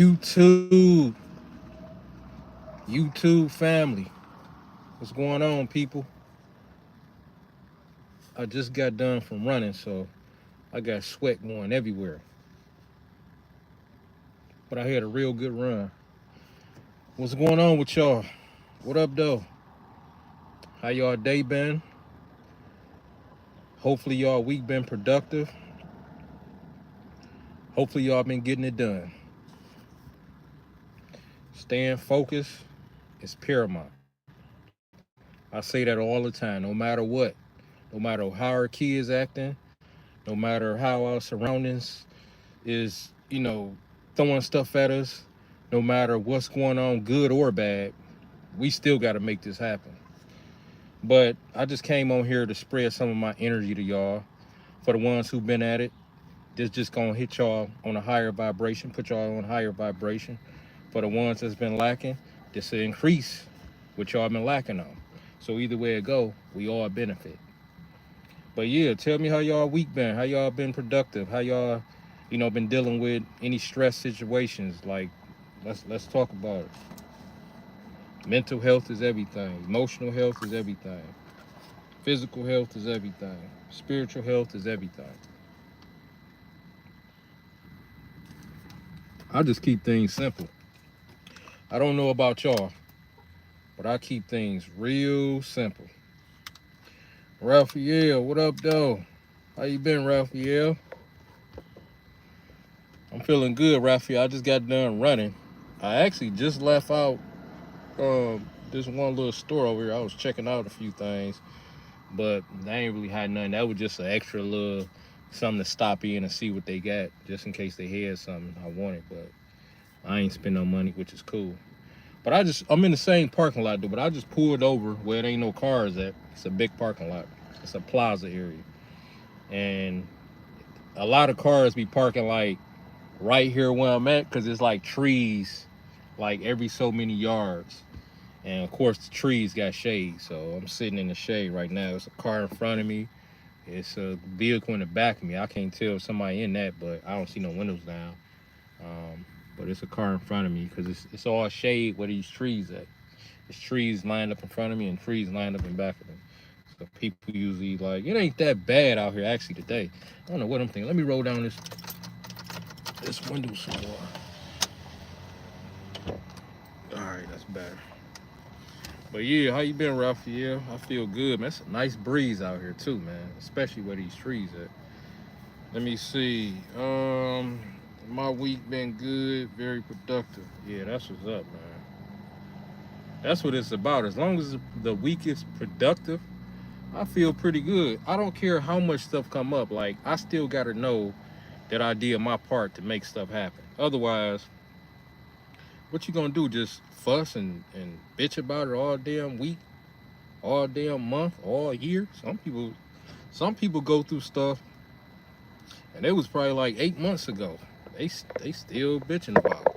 YouTube, YouTube family. What's going on, people? I just got done from running, so I got sweat going everywhere. But I had a real good run. What's going on with y'all? What up, though? How y'all day been? Hopefully y'all week been productive. Hopefully y'all been getting it done. Staying focused is paramount. I say that all the time, no matter what. No matter how our kids acting, no matter how our surroundings is, throwing stuff at us, no matter what's going on, good or bad, we still got to make this happen. But I just came on here to spread some of my energy to y'all. For the ones who've been at it, this just gonna hit y'all on a higher vibration, put y'all on higher vibration. For the ones that's been lacking, this will increase what y'all been lacking on. So either way it go, we all benefit. But yeah, tell me how y'all week been. How y'all been productive? How y'all, been dealing with any stress situations? Like, let's talk about it. Mental health is everything. Emotional health is everything. Physical health is everything. Spiritual health is everything. I just keep things simple. I don't know about y'all, but I keep things real simple. Raphael, what up, though? How you been, Raphael? I'm feeling good, Raphael. I just got done running. I actually just left out this one little store over here. I was checking out a few things, but they ain't really had nothing. That was just an extra little something to stop in and see what they got, just in case they had something I wanted. But I ain't spend no money, which is cool. But I'm in the same parking lot, though. But I just pulled over where there ain't no cars at. It's a big parking lot. It's a plaza area, and a lot of cars be parking like right here where I'm at, because it's like trees, like every so many yards. And of course, the trees got shade, so I'm sitting in the shade right now. It's a car in front of me. It's a vehicle in the back of me. I can't tell if somebody in that, but I don't see no windows down. But it's a car in front of me because it's all shade where these trees at. There's trees lined up in front of me and trees lined up in back of me. So people usually like, it ain't that bad out here actually today. I don't know what I'm thinking. Let me roll down this window some more. All right, that's better. But yeah, how you been, Raphael? I feel good, man. It's a nice breeze out here too, man. Especially where these trees at. Let me see. My week been good, very productive. Yeah, that's what's up, man. That's what it's about. As long as the week is productive, I feel pretty good. I don't care how much stuff come up. Like, I still gotta know that I did my part to make stuff happen. Otherwise, what you gonna do? Just fuss and bitch about it all damn week, all damn month, all year? Some people go through stuff, and it was probably like 8 months ago. They still bitching about it.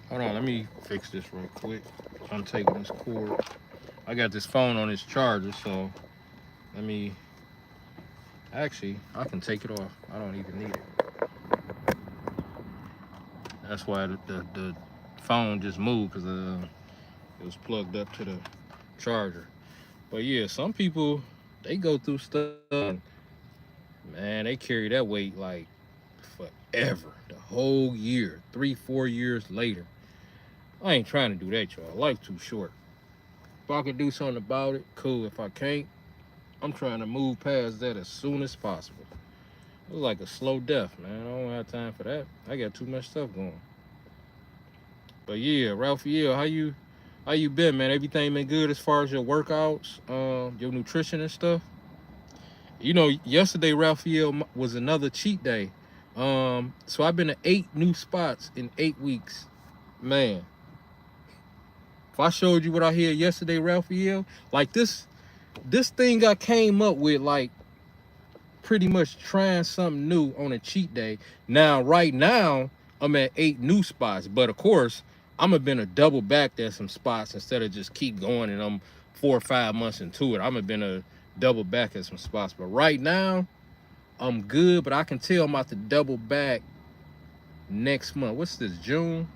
Hold on, let me fix this real quick. I'm taking this cord. I got this phone on its charger, so let me. Actually, I can take it off. I don't even need it. That's why the phone just moved, because it was plugged up to the charger. But yeah, some people, they go through stuff and man, they carry that weight like forever, the whole year, 3, 4 years later. I ain't trying to do that, y'all. Life too short. If I can do something about it, cool. If I can't, I'm trying to move past that as soon as possible. It was like a slow death, man. I don't have time for that. I got too much stuff going. But yeah, Raphael, how you been, man? Everything been good as far as your workouts, your nutrition and stuff? Yesterday, Raphael, was another cheat day. So I've been to 8 new spots in 8 weeks. Man, if I showed you what I had yesterday, Raphael, like this thing I came up with, like pretty much trying something new on a cheat day. Now, right now, I'm at 8 new spots, but of course, I'm gonna been a double back at some spots instead of just keep going and I'm 4 or 5 months into it. I'm gonna been a double back at some spots, but right now, I'm good. But I can tell I'm about to double back next month. What's this, June?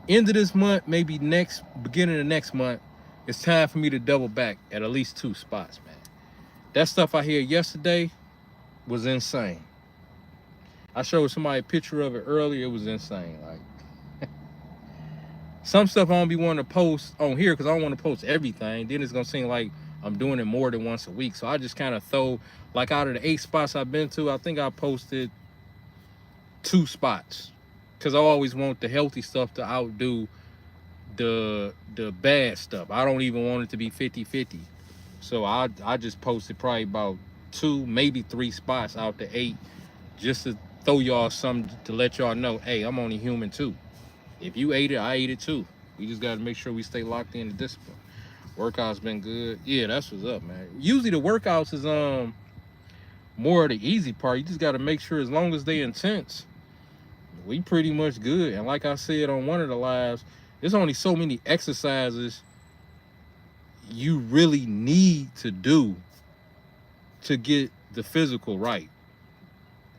end of this month, maybe beginning of next month, it's time for me to double back at least 2 spots, man. That stuff I heard yesterday was insane. I showed somebody a picture of it earlier. It was insane. Like, some stuff I don't be wanting to post on here because I don't want to post everything. Then it's gonna seem like I'm doing it more than once a week. So I just kind of throw, like, out of the 8 spots I've been to, I think I posted 2 spots because I always want the healthy stuff to outdo the bad stuff. I don't even want it to be 50-50. So I just posted probably about 2, maybe 3 spots out the 8, just to throw y'all something to let y'all know, hey, I'm only human too. If you ate it, I ate it too. We just got to make sure we stay locked in the discipline. Workouts been good. Yeah, that's what's up, man. Usually the workouts is more of the easy part. You just got to make sure, as long as they intense, we pretty much good. And like I said on one of the lives, there's only so many exercises you really need to do to get the physical right.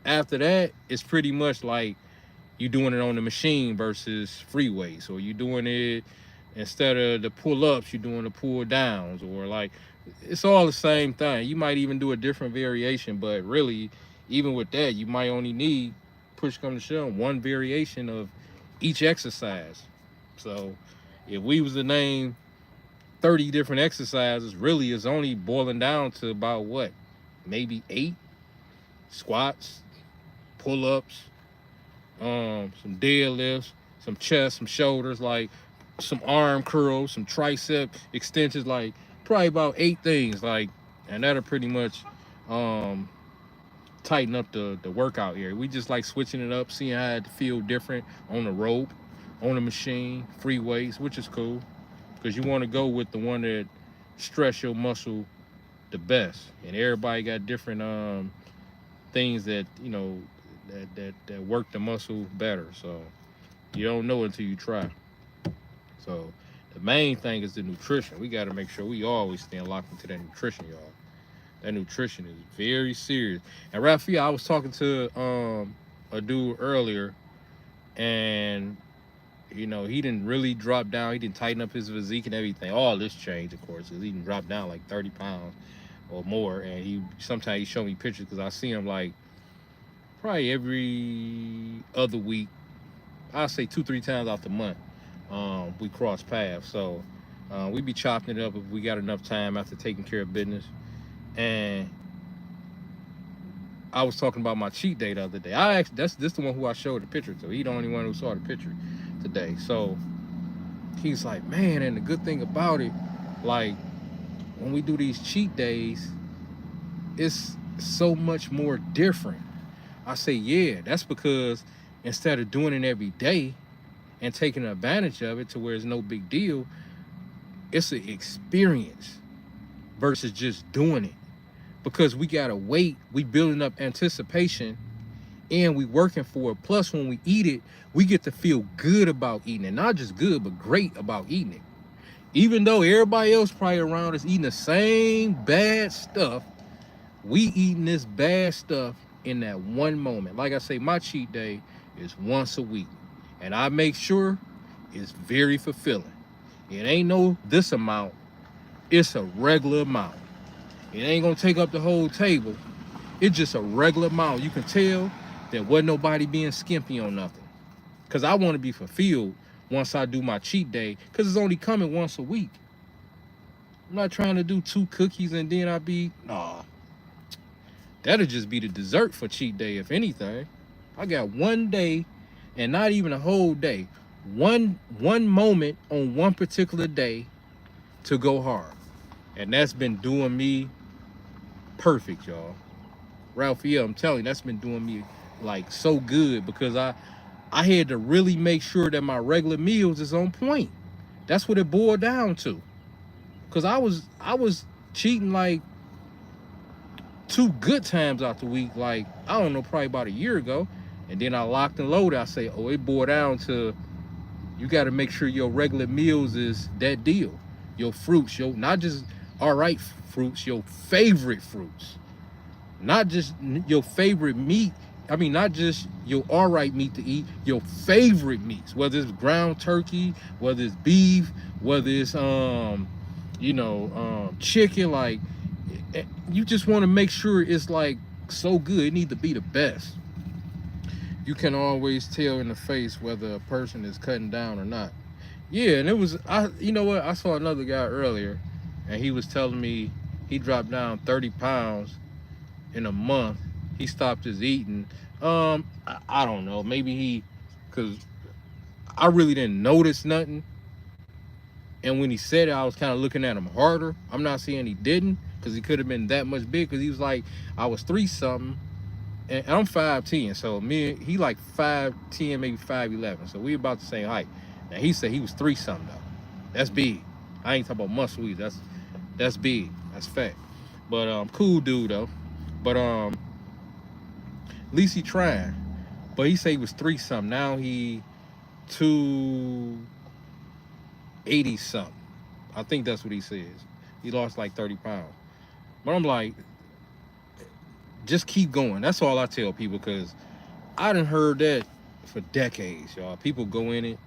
After that, it's pretty much like you doing it on the machine versus free weights, or you doing it, instead of the pull-ups, you're doing the pull-downs, or like, it's all the same thing. You might even do a different variation, but really, even with that, you might only need, push come to shove, 1 variation of each exercise. So if we was to name 30 different exercises, really it's only boiling down to about what? Maybe 8 squats, pull-ups, some deadlifts, some chest, some shoulders, like some arm curls, some tricep extensions, like probably about 8 things, like, and that'll pretty much tighten up the workout area. We just like switching it up, seeing how it feel different on the rope, on the machine, free weights, which is cool, because you want to go with the one that stress your muscle the best. And everybody got different things that, you know, that work the muscle better. So you don't know until you try. So the main thing is the nutrition. We got to make sure we always stay locked into that nutrition, y'all. That nutrition is very serious. And Raphael, I was talking to a dude earlier, and you know, he didn't really drop down. He didn't tighten up his physique and everything. All this changed, of course, because he didn't drop down like 30 pounds or more. And sometimes he showed me pictures, because I see him like probably every other week. I'll say 2-3 times out the month. We cross paths. So we be chopping it up if we got enough time after taking care of business. And I was talking about my cheat day the other day. This the one who I showed the picture to. He the only one who saw the picture today. So he's like, man, and the good thing about it, like, when we do these cheat days, it's so much more different. I say, yeah, that's because instead of doing it every day and taking advantage of it to where it's no big deal, it's an experience versus just doing it. Because we gotta wait, we building up anticipation, and we working for it. Plus, when we eat it, we get to feel good about eating it. Not just good, but great about eating it. Even though everybody else probably around us eating the same bad stuff, we eating this bad stuff in that one moment. Like I say, my cheat day is once a week, and I make sure it's very fulfilling. It ain't no this amount, it's a regular amount. It ain't gonna take up the whole table. It's just a regular amount. You can tell that wasn't nobody being skimpy on nothing. Cause I want to be fulfilled once I do my cheat day, cause it's only coming once a week. I'm not trying to do 2 cookies and then nah. That'll just be the dessert for cheat day, if anything. I got one day, and not even a whole day. One moment on one particular day to go hard. And that's been doing me perfect, y'all. Raphael, I'm telling you, that's been doing me like so good, because I had to really make sure that my regular meals is on point. That's what it boiled down to. Cause I was cheating like 2 good times out the week, like, I don't know, probably about a year ago. And then I locked and loaded. I say, oh, it boiled down to, you got to make sure your regular meals is that deal. Your fruits, not just all right fruits, your favorite fruits. Not just your favorite meat I mean, not just your all right meat to eat, your favorite meats, whether it's ground turkey, whether it's beef, whether it's chicken. Like, you just want to make sure it's like so good. It need to be the best. You can always tell in the face whether a person is cutting down or not. Yeah, and it was You know what? I saw another guy earlier, and he was telling me he dropped down 30 pounds in a month. He stopped his eating. I don't know. Maybe cause I really didn't notice nothing. And when he said it, I was kind of looking at him harder. I'm not saying he didn't, cause he could have been that much big. Cause he was like, I was 3 something, and I'm 5'10", so he like 5'10", maybe 5'11", so we about the same height. Now he said he was 3 something though. That's big. I ain't talking about muscle either. That's big. That's fat. But cool dude though. But at least he trying. But he said he was 3 something. Now he 280 something. I think that's what he says. He lost like 30 pounds. But I'm like, just keep going. That's all I tell people, because I done heard that for decades, y'all. People go in it.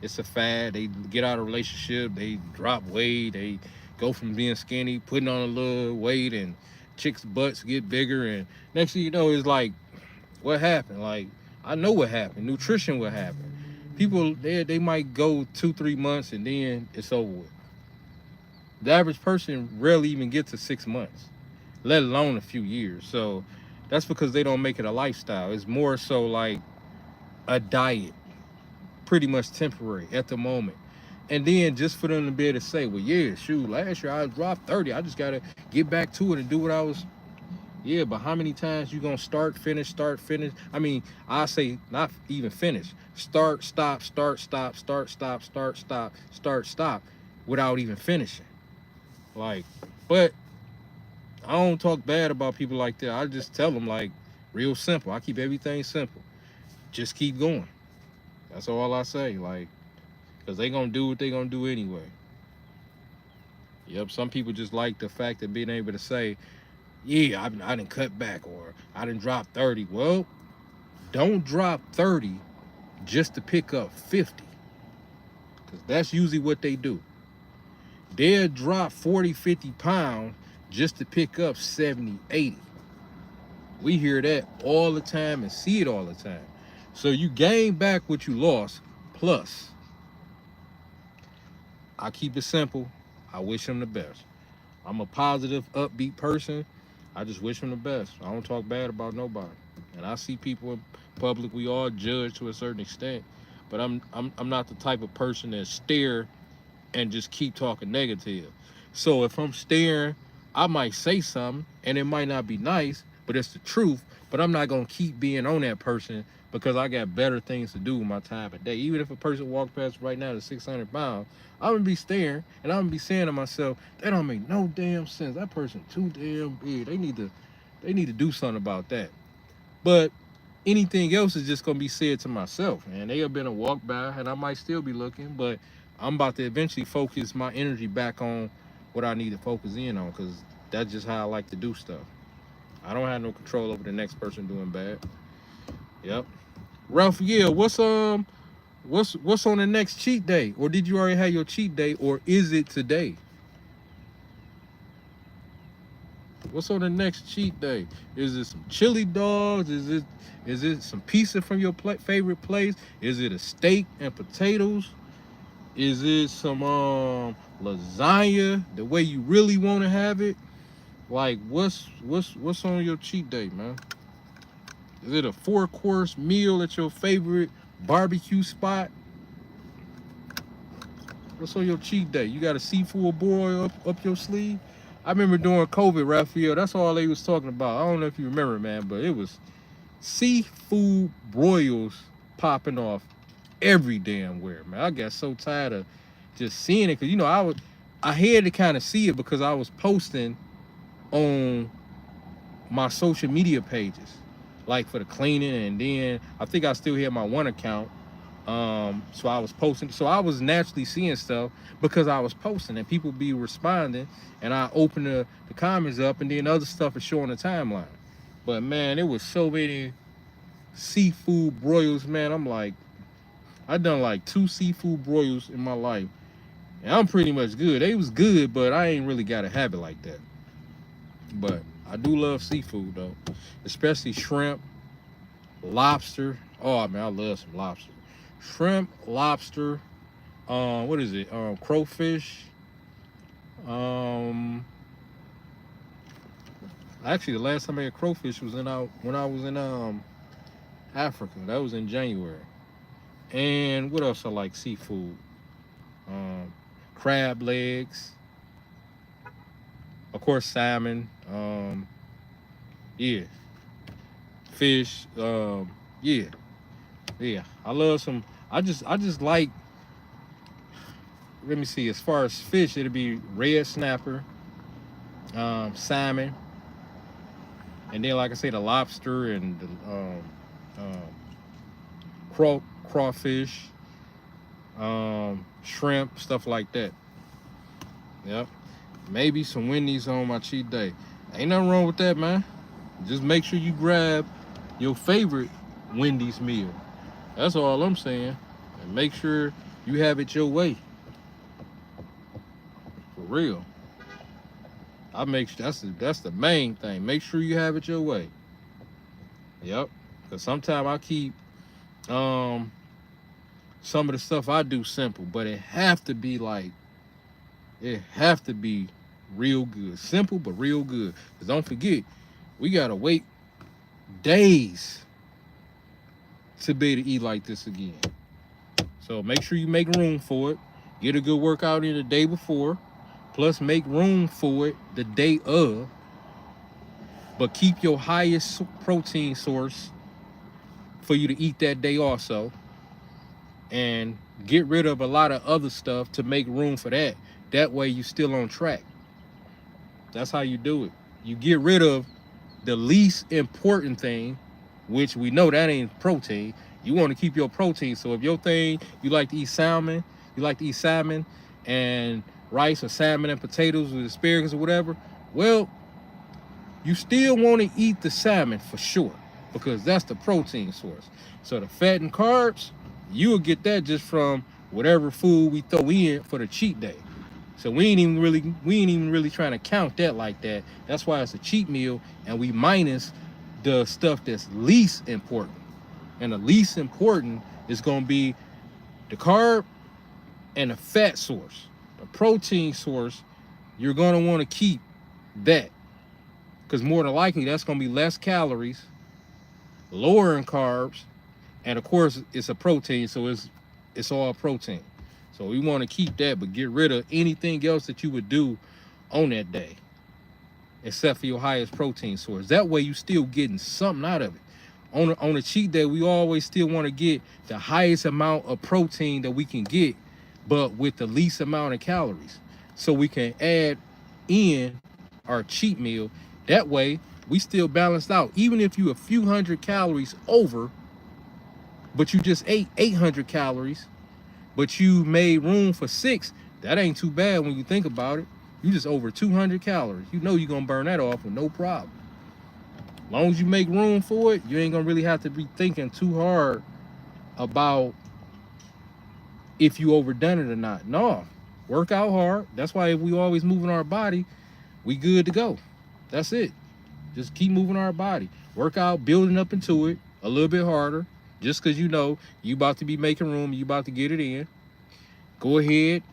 It's a fad. They get out of a relationship. They drop weight. They go from being skinny, putting on a little weight, and chicks' butts get bigger. And next thing you know, it's like, what happened? Like, I know what happened. Nutrition what happened. People, they might go 2-3 months and then it's over with. The average person rarely even gets to 6 months, let alone a few years. So that's because they don't make it a lifestyle. It's more so like a diet, pretty much temporary at the moment. And then just for them to be able to say, well, yeah, shoot, last year I dropped 30. I just got to get back to it and do what I was. Yeah, but how many times you going to start, finish? I mean, I say not even finish. Start, stop, start, stop, start, stop, start, stop, start, stop, without even finishing. Like, but I don't talk bad about people like that. I just tell them, like, real simple. I keep everything simple. Just keep going. That's all I say. Like, because they going to do what they going to do anyway. Yep, some people just like the fact of being able to say, yeah, I didn't cut back, or I didn't drop 30. Well, don't drop 30 just to pick up 50. Because that's usually what they do. They'll drop 40, 50 pounds just to pick up 70, 80. We hear that all the time and see it all the time. So you gain back what you lost, plus. I keep it simple. I wish them the best. I'm a positive, upbeat person. I just wish them the best. I don't talk bad about nobody. And I see people in public, we all judge to a certain extent. But I'm not the type of person that stare and just keep talking negative. So if I'm staring, I might say something, and it might not be nice, but it's the truth. But I'm not going to keep being on that person, because I got better things to do with my time of day. Even if a person walks past right now to 600 pounds, I'm going to be staring, and I'm going to be saying to myself, that don't make no damn sense. That person too damn big. They need to do something about that. But anything else is just going to be said to myself. And they have been a walk by, and I might still be looking, but I'm about to eventually focus my energy back on what I need to focus in on, because that's just how I like to do stuff. I don't have no control over the next person doing bad. Yep. Ralph, yeah, what's on the next cheat day? Or did you already have your cheat day, or is it today? What's on the next cheat day? Is it some chili dogs? Is it some pizza from your favorite place? Is it a steak and potatoes? Is it some lasagna the way you really want to have it? Like, what's on your cheat day, man? Is it a 4-course meal at your favorite barbecue spot? What's on your cheat day? You got a seafood broil up your sleeve? I remember during COVID, Raphael, that's all they was talking about. I don't know if you remember, man, but it was seafood broils popping off every damn where, man. I got so tired of just seeing it, because I had to kind of see it because I was posting on my social media pages, like for the cleaning, and then I think I still had my one account. So I was posting, so I was naturally seeing stuff because I was posting, and people be responding, and I open the comments up, and then other stuff is showing the timeline. But man, it was so many seafood broils, man. I'm like, I done like 2 seafood broils in my life, and I'm pretty much good. They was good, but I ain't really got a habit like that. But I do love seafood though, especially shrimp, lobster. Oh man, I love some lobster. Shrimp, lobster. What is it? Crowfish. Um, Actually, the last time I had crowfish was when I was in Africa. That was in January. And what else I like? Seafood. Um, Crab legs. Of course, salmon. Yeah, fish. Yeah, yeah. I love some. I just like. Let me see. As far as fish, it'll be red snapper, salmon, and then like I say, the lobster and the um, crawfish, shrimp, stuff like that. Yep. Maybe some Wendy's on my cheat day. Ain't nothing wrong with that, man. Just make sure you grab your favorite Wendy's meal. That's all I'm saying. And make sure you have it your way. For real. I make that's the main thing. Make sure you have it your way. Yep. Cause sometimes I keep um some of the stuff I do simple, but it have to be real good. Simple but real good. Cause don't forget, we gotta wait days to be able to eat like this again. So make sure you make room for it. Get a good workout in the day before. Plus make room for it the day of. But keep your highest protein source for you to eat that day also. And get rid of a lot of other stuff to make room for that. That way you still on track. That's how you do it. You get rid of the least important thing, which we know that ain't protein. You want to keep your protein. So if your thing, you like to eat salmon, and rice or salmon and potatoes with asparagus or whatever, well, you still want to eat the salmon for sure, because that's the protein source. So the fat and carbs, you will get that just from whatever food we throw in for the cheat day. So we ain't even really trying to count that like that. That's why it's a cheat meal, and we minus the stuff that's least important. And the least important is gonna be the carb and the fat source. The protein source, you're gonna want to keep that, because more than likely that's gonna be less calories, lower in carbs, and of course it's a protein, so it's all protein. So we want to keep that, but get rid of anything else that you would do on that day, except for your highest protein source. That way you still getting something out of it. On a cheat day, we always still want to get the highest amount of protein that we can get, but with the least amount of calories. So we can add in our cheat meal. That way we still balanced out. Even if you a few hundred calories over, but you just ate 800 calories, but you made room for 6, that ain't too bad when you think about it. You just over 200 calories. You know you're gonna burn that off with no problem. As long as you make room for it, you ain't gonna really have to be thinking too hard about if you overdone it or not. No, work out hard. That's why if we always moving our body, we good to go. That's it. Just keep moving our body. Work out, building up into it a little bit harder. Just because you know you about to be making room, you about to get it in. Go ahead,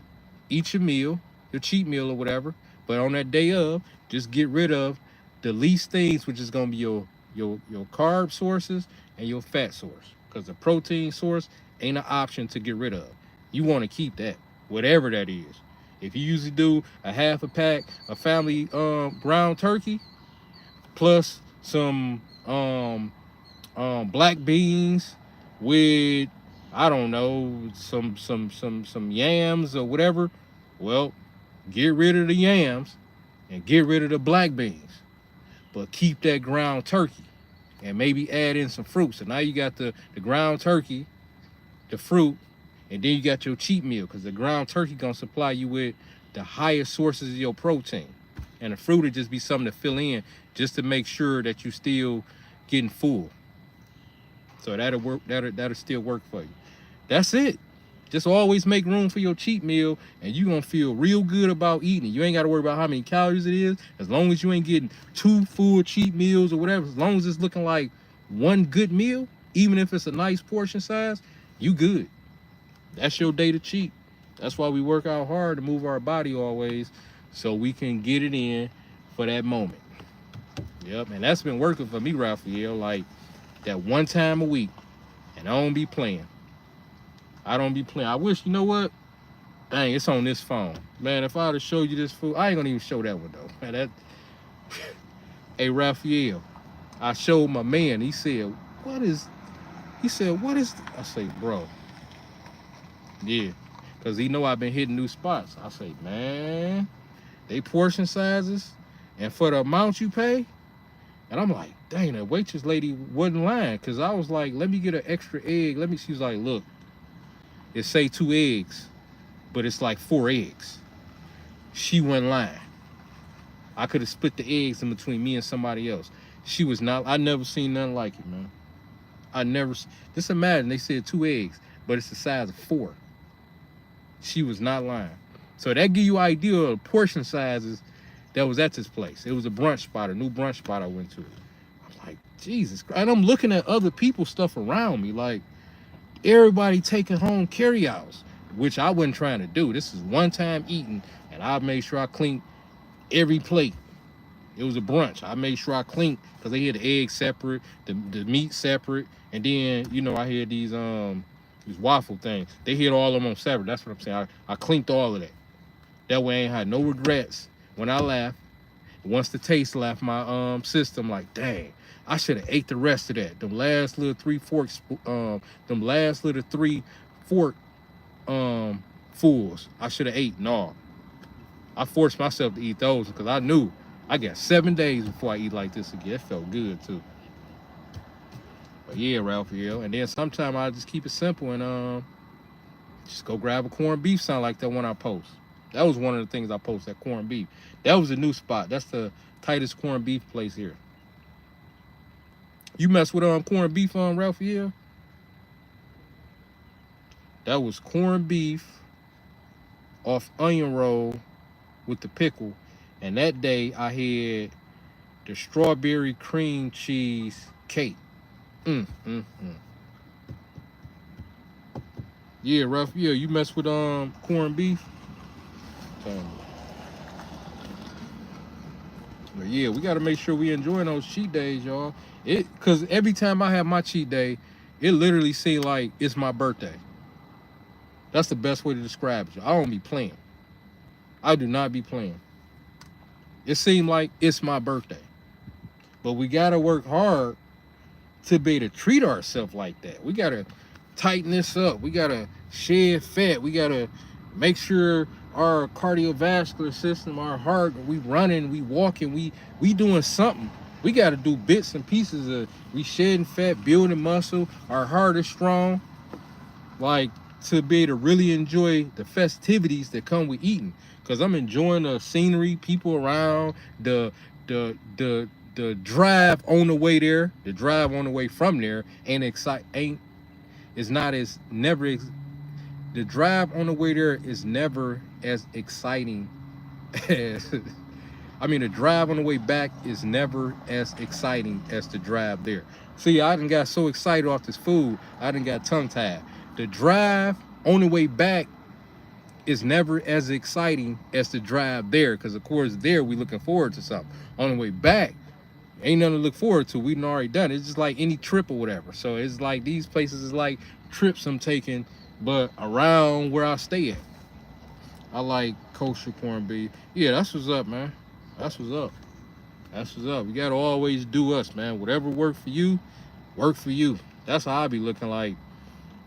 eat your meal, your cheat meal or whatever. But on that day of, just get rid of the least things, which is gonna be your carb sources and your fat source. Because the protein source ain't an option to get rid of. You want to keep that, whatever that is. If you usually do a half a pack of family ground turkey plus some black beans with, I don't know, some yams or whatever, well, get rid of the yams and get rid of the black beans, but keep that ground turkey and maybe add in some fruit. So now you got the ground turkey, the fruit, and then you got your cheat meal, because the ground turkey gonna supply you with the highest sources of your protein, and the fruit would just be something to fill in just to make sure that you still getting full. So that'll work. That'll still work for you. That's it. Just always make room for your cheat meal, and you're gonna feel real good about eating. You ain't gotta worry about how many calories it is. As long as you ain't getting 2 full cheat meals or whatever, as long as it's looking like one good meal, even if it's a nice portion size, you good. That's your day to cheat. That's why we work out hard to move our body always, so we can get it in for that moment. Yep, and that's been working for me, Raphael. Like that one time a week, and I don't be playing. I don't be playing. I wish, you know what? Dang, it's on this phone. Man, if I were to show you this food, I ain't gonna even show that one though. Man, that hey Raphael, I showed my man, he said, what is I say, bro, yeah. Cause he know I've been hitting new spots. I say, man, they portion sizes and for the amount you pay. And I'm like, dang, that waitress lady wasn't lying. Cause I was like, let me get an extra egg. She was like, look, it say 2 eggs, but it's like 4 eggs. She wasn't lying. I could have split the eggs in between me and somebody else. She was not. I never seen nothing like it, man. Just imagine they said 2 eggs, but it's the size of 4. She was not lying. So that give you an idea of the portion sizes that was at this place. It was a brunch spot, a new brunch spot I went to. I'm like, Jesus Christ. And I'm looking at other people's stuff around me, like everybody taking home carryouts, which I wasn't trying to do. This is one time eating, and I made sure I cleaned every plate. It was a brunch. I made sure I cleaned because they had the eggs separate, the meat separate, and then I had these waffle things. They hit all of them on separate. That's what I'm saying. I cleaned all of that. That way I ain't had no regrets when I left. Once the taste left my system, like, dang, I should have ate the rest of that. Them last little 3 forks, them last little 3 fork fulls, I should have ate. No, I forced myself to eat those because I knew I got 7 days before I eat like this again. It felt good too. But yeah, Raphael. And then sometimes I just keep it simple and just go grab a corned beef sound like that one I post. That was one of the things I posted, that corned beef. That was a new spot. That's the tightest corned beef place here. You mess with corned beef Raphael? That was corned beef off onion roll with the pickle. And that day I had the strawberry cream cheese cake. Yeah, Raphael, you mess with corned beef? But yeah, we gotta make sure we enjoying those cheat days, y'all. Cause every time I have my cheat day, it literally seems like it's my birthday. That's the best way to describe it. I don't be playing. I do not be playing. It seems like it's my birthday. But we gotta work hard to be able to treat ourselves like that. We gotta tighten this up. We gotta shed fat. We gotta make sure our cardiovascular system, our heart, we running, we walking, we doing something. We gotta do bits and pieces of we shedding fat, building muscle. Our heart is strong. Like to be able to really enjoy the festivities that come with eating. Cause I'm enjoying the scenery, people around, the drive on the way there, the drive on the way from there the drive on the way there is never as exciting as the drive on the way back is never as exciting as the drive there. See, I done got so excited off this food, I done got tongue tied. The drive on the way back is never as exciting as the drive there, because of course there we looking forward to something. On the way back, ain't nothing to look forward to. We done already done it. It's just like any trip or whatever. So it's like these places is like trips I'm taking, but around where I stay at. I like kosher corned beef. Yeah, that's what's up, man. That's what's up. That's what's up. You gotta always do us, man. Whatever work for you, work for you. That's how I be looking. Like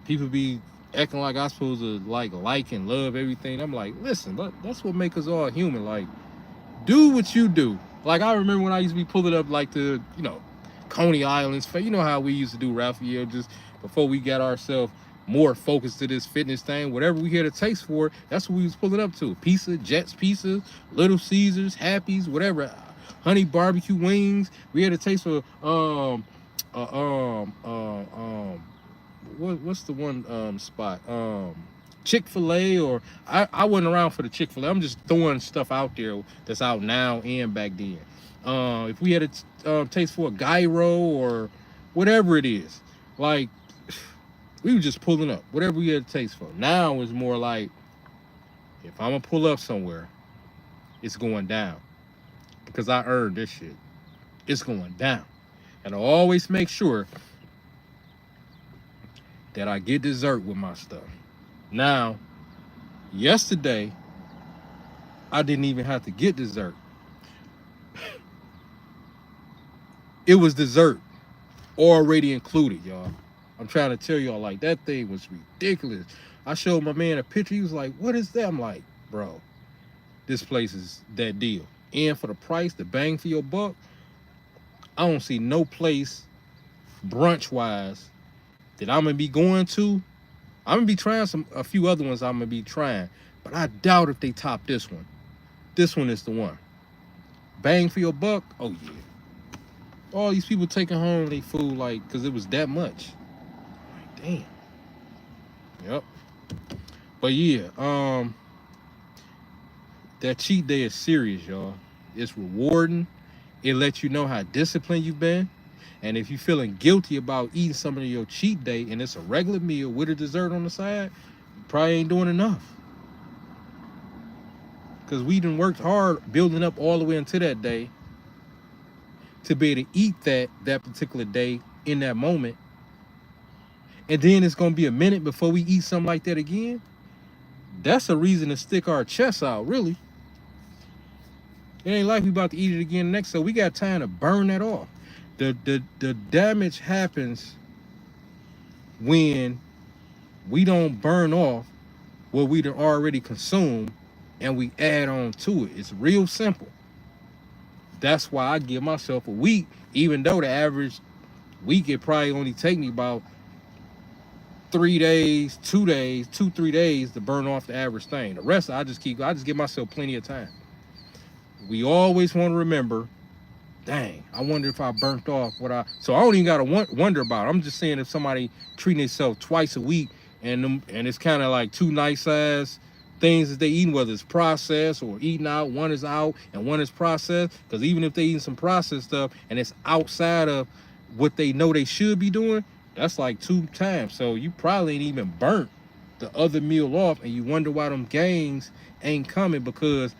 people be acting like I'm supposed to like and love everything. I'm like, listen, that's what make us all human. Like, do what you do. Like I remember when I used to be pulling up like the, Coney Islands. You know how we used to do, Raphael, just before we got ourselves more focused to this fitness thing. Whatever we had a taste for, that's what we was pulling up to. Pizza, Jets Pizza, Little Caesars, Happy's, whatever. Honey barbecue wings. We had a taste for What's the one spot? Chick-fil-A, or I wasn't around for the Chick-fil-A. I'm just throwing stuff out there that's out now and back then. If we had a taste for a gyro or whatever it is, like we were just pulling up whatever we had a taste for. Now it's more like if I'm gonna pull up somewhere, it's going down because I earned this shit. It's going down, and I always make sure that I get dessert with my stuff. Now, yesterday, I didn't even have to get dessert. It was dessert already included, y'all. I'm trying to tell y'all, like, that thing was ridiculous. I showed my man a picture. He was like, what is that? I'm like, bro, this place is that deal. And for the price, the bang for your buck, I don't see no place brunch-wise that I'm going to be going to. I'm going to be trying a few other ones I'm going to be trying. But I doubt if they top this one. This one is the one. Bang for your buck? Oh, yeah. All these people taking home they food, like, because it was that much. Like, damn. Yep. But yeah, that cheat day is serious, y'all. It's rewarding. It lets you know how disciplined you've been. And if you're feeling guilty about eating something of your cheat day and it's a regular meal with a dessert on the side, you probably ain't doing enough. Because we done worked hard building up all the way into that day to be able to eat that particular day in that moment. And then it's going to be a minute before we eat something like that again. That's a reason to stick our chests out, really. It ain't like we about to eat it again next, so we got time to burn that off. The damage happens when we don't burn off what we done already consumed and we add on to it. It's real simple. That's why I give myself a week, even though the average week it probably only take me about 3 days, 2 days, 3 days to burn off the average thing. The rest I just give myself plenty of time. We always want to remember, dang, I wonder if I burnt off so I don't even gotta wonder about it. I'm just saying if somebody treating themselves twice a week and it's kind of like two nice ass things that they eating, whether it's processed or eating out, one is out and one is processed. Because even if they eating some processed stuff and it's outside of what they know they should be doing, that's like 2 times. So you probably ain't even burnt the other meal off, and you wonder why them gains ain't coming, because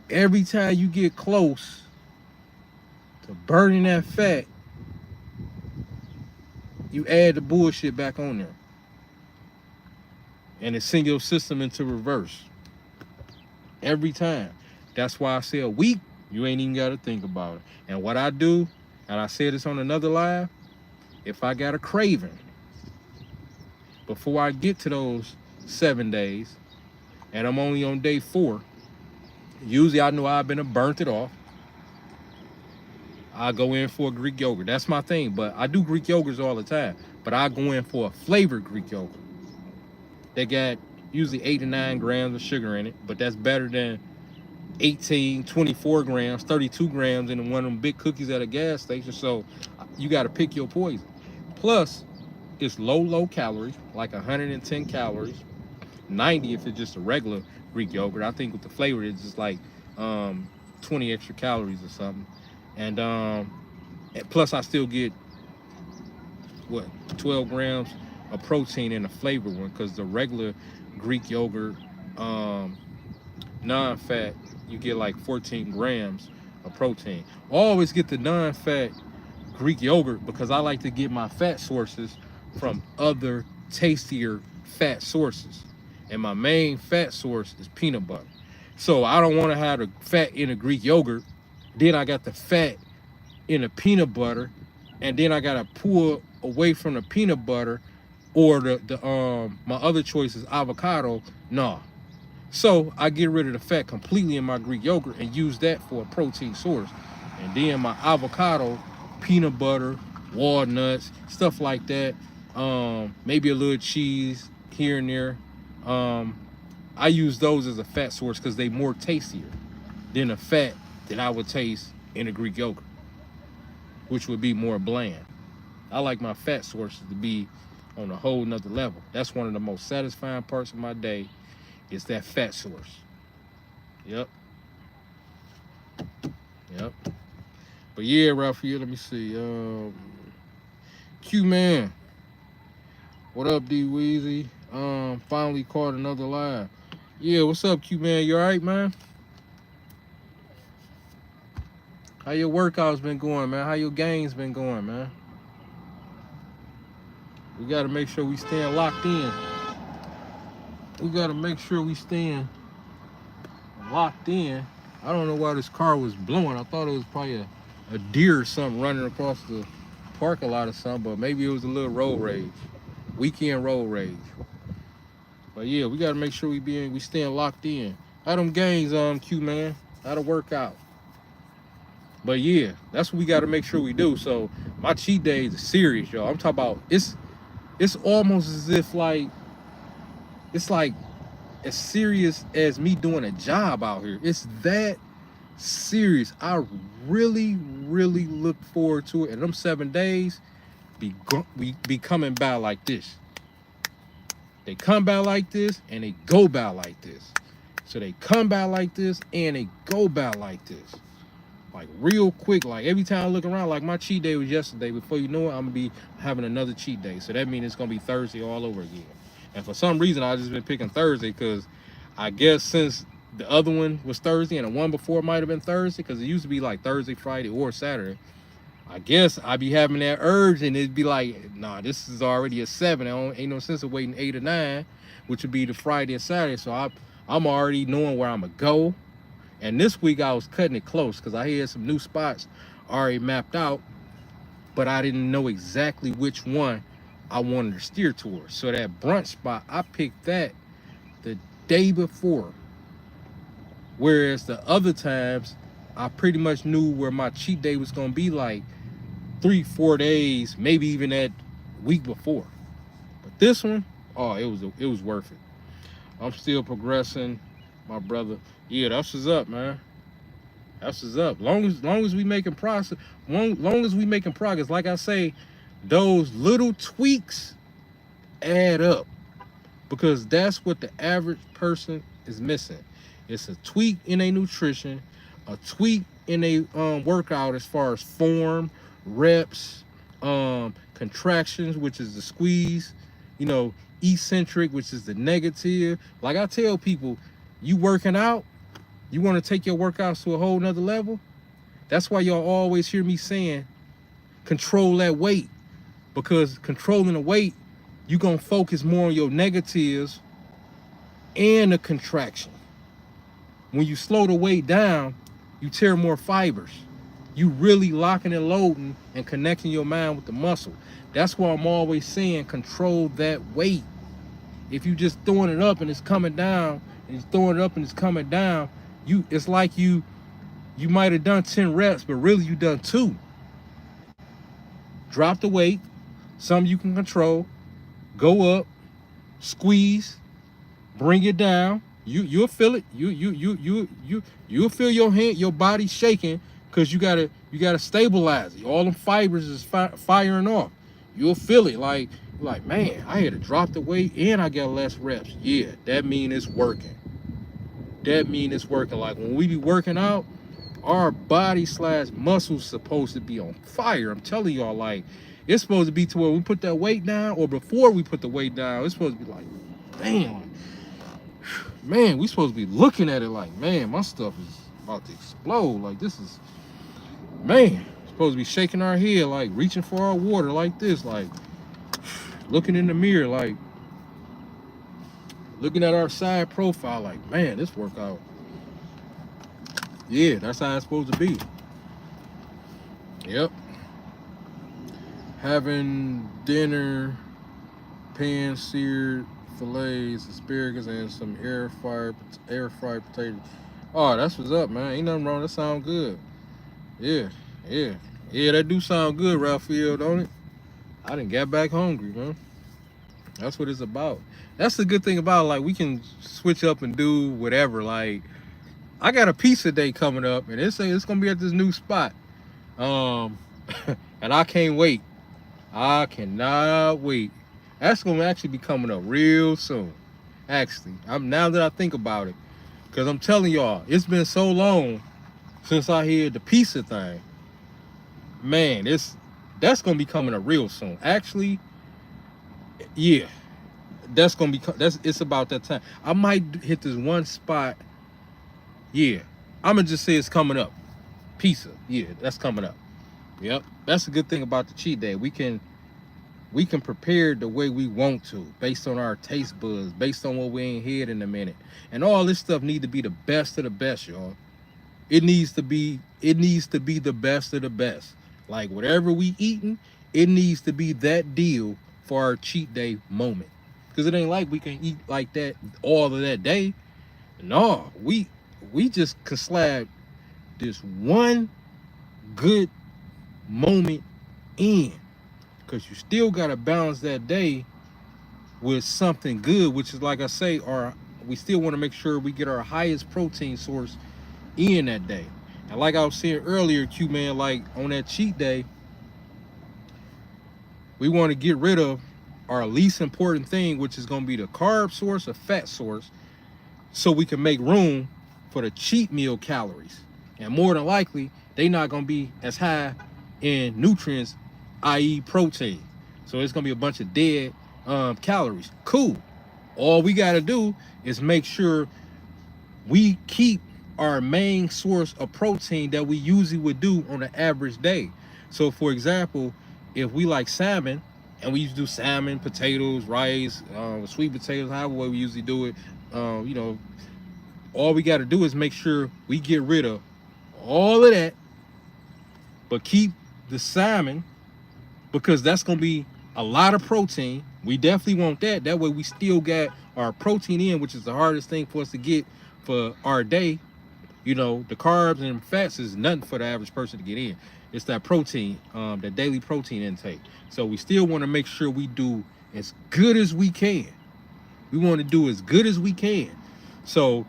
every time you get close to burning that fat, you add the bullshit back on there. And it sends your system into reverse. Every time. That's why I say a week, you ain't even got to think about it. And what I do, and I said this on another live, if I got a craving, before I get to those 7 days, and I'm only on day 4, usually I know I've been burnt it off. I go in for a Greek yogurt. That's my thing, but I do Greek yogurts all the time. But I go in for a flavored Greek yogurt. They got usually 8 to 9 grams of sugar in it, but that's better than 18, 24 grams, 32 grams in one of them big cookies at a gas station. So you got to pick your poison. Plus, it's low calories, like 110 calories, 90 if it's just a regular Greek yogurt. I think with the flavor, it's just like 20 extra calories or something. And plus I still get, 12 grams of protein in the flavored one, because the regular Greek yogurt, non-fat, you get like 14 grams of protein. I always get the non-fat Greek yogurt because I like to get my fat sources from other tastier fat sources. And my main fat source is peanut butter. So I don't want to have the fat in a Greek yogurt, then I got the fat in the peanut butter, and then I gotta pull away from the peanut butter, or my other choice is avocado. No. So I get rid of the fat completely in my Greek yogurt and use that for a protein source. And then my avocado, peanut butter, walnuts, stuff like that. Maybe a little cheese here and there. I use those as a fat source because they more tastier than the fat that I would taste in a Greek yogurt, which would be more bland. I like my fat sources to be on a whole nother level. That's one of the most satisfying parts of my day is that fat source. Yep. Yep. But yeah, Raphael, let me see. Q Man. What up, D Weezy? Finally caught another live. Yeah, what's up, Q Man? You alright, man? How your workouts been going, man? How your gains been going, man? We gotta make sure we staying locked in. We gotta make sure we staying locked in. I don't know why this car was blowing. I thought it was probably a deer or something running across the parking lot or something, but maybe it was a little road rage. Weekend road rage. But yeah, we gotta make sure we staying locked in. How them gains, Q Man? How to work out. But yeah, that's what we gotta make sure we do. So my cheat days are serious, y'all. I'm talking about it's almost as if like it's like as serious as me doing a job out here. It's that serious. I really, really look forward to it. And them 7 days we be coming by like this. They come by like this and they go by like this. So they come by like this and they go by like this. Like real quick, like every time I look around, like my cheat day was yesterday. Before you know it, I'm gonna be having another cheat day. So that means it's gonna be Thursday all over again. And for some reason, I just been picking Thursday because I guess since the other one was Thursday and the one before might have been Thursday, because it used to be like Thursday, Friday, or Saturday. I guess I be having that urge and it'd be like, nah, this is already a 7. Ain't no sense of waiting 8 or 9, which would be the Friday and Saturday. So I'm already knowing where I'm gonna go. And this week I was cutting it close because I had some new spots already mapped out, but I didn't know exactly which one I wanted to steer towards. So that brunch spot, I picked that the day before. Whereas the other times, I pretty much knew where my cheat day was gonna be like 3-4 days, maybe even that week before. But this one, oh, it was worth it. I'm still progressing, my brother. Yeah, that's what's up, man. That's what's up. Long as we making progress, long as we making progress. Like I say, those little tweaks add up because that's what the average person is missing. It's a tweak in a nutrition, a tweak in a workout as far as form, reps, contractions, which is the squeeze, you know, eccentric, which is the negative. Like I tell people, you working out, you want to take your workouts to a whole nother level. That's why y'all always hear me saying, control that weight, because controlling the weight, you're going to focus more on your negatives and the contraction. When you slow the weight down, you tear more fibers. You really locking and loading and connecting your mind with the muscle. That's why I'm always saying control that weight. If you just throwing it up and it's coming down, and you're throwing it up and it's coming down, it's like you might have done 10 reps, but really you done 2. Drop the weight, some you can control, go up, squeeze, bring it down. You'll feel it. You'll feel your hand, your body shaking, because you gotta stabilize it. All them fibers is firing off. You'll feel it like man, I had to drop the weight and I got less reps. Yeah, that mean it's working. That mean it's working. Like when we be working out, our body / muscles supposed to be on fire. I'm telling y'all, like it's supposed to be to where we put that weight down, or before we put the weight down, it's supposed to be like, damn, man, we supposed to be looking at it like, man, my stuff is about to explode. Like this is, man, supposed to be shaking our head, like reaching for our water like this, like looking in the mirror, like looking at our side profile, like, man, this workout, yeah, that's how it's supposed to be. Yep. Having dinner, pan-seared fillets, asparagus, and some air-fried potatoes. Oh, that's what's up, man. Ain't nothing wrong. That sound good. Yeah, that do sound good, Raphael, don't it? I done got back hungry, man. That's what it's about. That's the good thing about it. Like we can switch up and do whatever. Like I got a pizza day coming up, and it's gonna be at this new spot, and I can't wait. I cannot wait. That's gonna actually be coming up real soon. Actually, I'm now that I think about it, because I'm telling y'all, it's been so long since I heard the pizza thing. Man, that's gonna be coming up real soon. Actually, yeah, that's gonna be that's it's about that time. I might hit this one spot. Yeah, I'm gonna just say it's coming up. Pizza, yeah, that's coming up. Yep, that's a good thing about the cheat day. We can prepare the way we want to, based on our taste buds, based on what we ain't had in a minute, and all this stuff need to be the best of the best, y'all. It needs to be the best of the best. Like whatever we eating, it needs to be that deal for our cheat day moment. Cause it ain't like we can eat like that all of that day. No, we just could slab this one good moment in. Cause you still gotta balance that day with something good, which is like I say, we still want to make sure we get our highest protein source in that day. And like I was saying earlier, Q man, like on that cheat day, we want to get rid of our least important thing, which is going to be the carb source or fat source, so we can make room for the cheat meal calories. And more than likely, they not going to be as high in nutrients, i.e. protein. So it's going to be a bunch of dead calories. Cool. All we got to do is make sure we keep our main source of protein that we usually would do on an average day. So for example, if we like salmon, and we used to do salmon, potatoes, rice, sweet potatoes, however way we usually do it, you know, all we got to do is make sure we get rid of all of that, but keep the salmon, because that's going to be a lot of protein. We definitely want that. That way we still got our protein in, which is the hardest thing for us to get for our day. You know, the carbs and fats is nothing for the average person to get in. It's that protein, that daily protein intake. So we still want to make sure we do as good as we can. We want to do as good as we can. So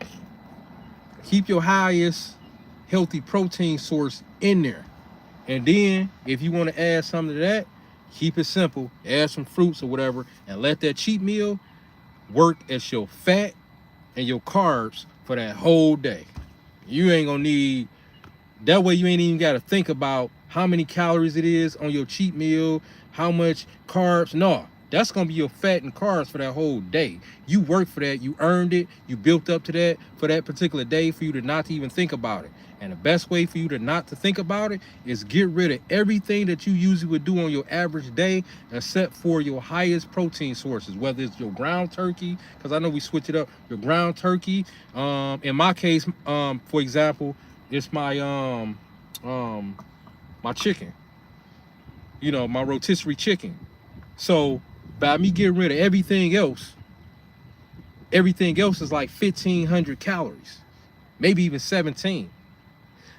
keep your highest healthy protein source in there. And then if you want to add something to that, keep it simple. Add some fruits or whatever, and let that cheat meal work as your fat and your carbs for that whole day. You ain't gonna need, that way you ain't even got to think about how many calories it is on your cheat meal, how much carbs. No, that's gonna be your fat and carbs for that whole day. You worked for that, you earned it, you built up to that for that particular day, for you to not to even think about it. And the best way for you to not to think about it is get rid of everything that you usually would do on your average day, except for your highest protein sources, whether it's your ground turkey, because I know we switch it up, your ground turkey. In my case, for example, it's my chicken, you know, my rotisserie chicken. So by me getting rid of everything else is like 1,500 calories, maybe even 17.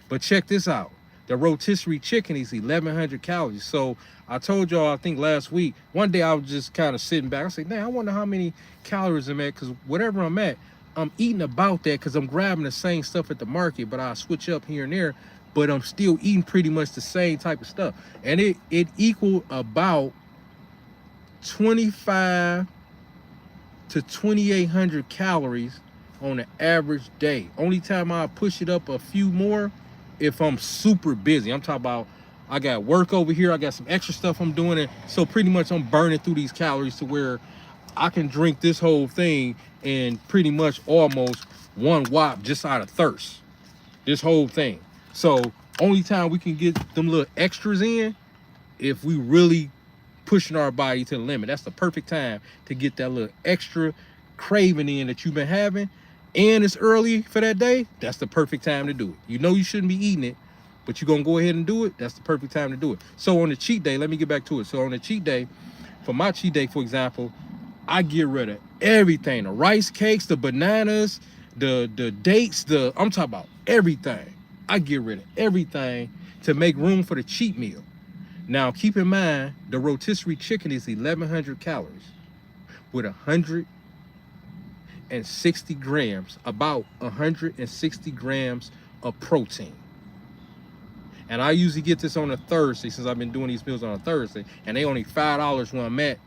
But check this out. The rotisserie chicken is 1,100 calories. So I told y'all, I think last week, one day I was just kind of sitting back. I said, man, I wonder how many calories I'm at, because whatever I'm at, I'm eating about that, because I'm grabbing the same stuff at the market, but I switch up here and there, but I'm still eating pretty much the same type of stuff. And it equaled about 25 to 2,800 calories on an average day. Only time I push it up a few more if I'm super busy. I'm talking about I got work over here, I got some extra stuff I'm doing, and so pretty much I'm burning through these calories to where I can drink this whole thing in pretty much almost one whop just out of thirst. This whole thing. So only time we can get them little extras in if we really pushing our body to the limit. That's the perfect time to get that little extra craving in that you've been having, and it's early for that day. That's the perfect time to do it. You know you shouldn't be eating it, but you're gonna go ahead and do it. That's the perfect time to do it. So on the cheat day, let me get back to it. So on the cheat day, for my cheat day, for example, I get rid of everything: the rice cakes, the bananas, the dates, I'm talking about everything. I get rid of everything to make room for the cheat meal. Now, keep in mind, the rotisserie chicken is 1,100 calories with 160 grams, about 160 grams of protein. And I usually get this on a Thursday since I've been doing these meals on a Thursday, and they only $5 where I'm at.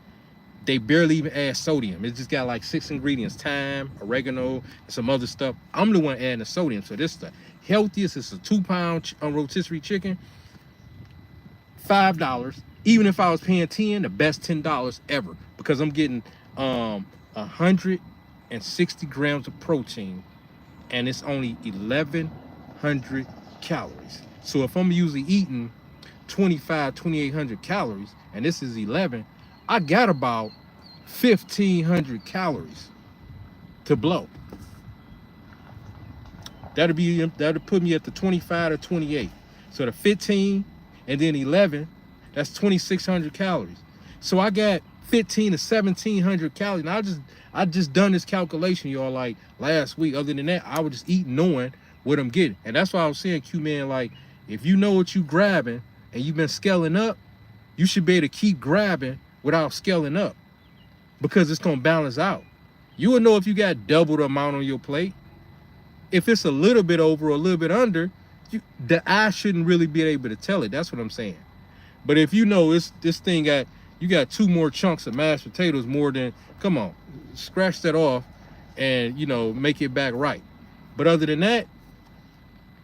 They barely even add sodium. It just got like 6 ingredients: thyme, oregano, and some other stuff. I'm the one adding the sodium. So this is the healthiest. It's a 2-pound rotisserie chicken, $5. Even if I was paying 10, the best $10 ever, because I'm getting 160 grams of protein, and it's only 1,100 calories. So if I'm usually eating 2,800 calories, and this is 11, I got about 1,500 calories to blow. That'll put me at the 25 to 28. So the 15 and then 11, that's 2,600 calories. So I got 15 to 1,700 calories. Now I just done this calculation, y'all, like last week. Other than that, I would just eat knowing what I'm getting. And that's why I was saying, Q-Man, like, if you know what you grabbing and you've been scaling up, you should be able to keep grabbing without scaling up, because it's gonna balance out. You will know if you got double the amount on your plate. If it's a little bit over or a little bit under, the eye shouldn't really be able to tell it. That's what I'm saying. But if you know this thing you got 2 more chunks of mashed potatoes more than, come on, scratch that off and, you know, make it back right. But other than that,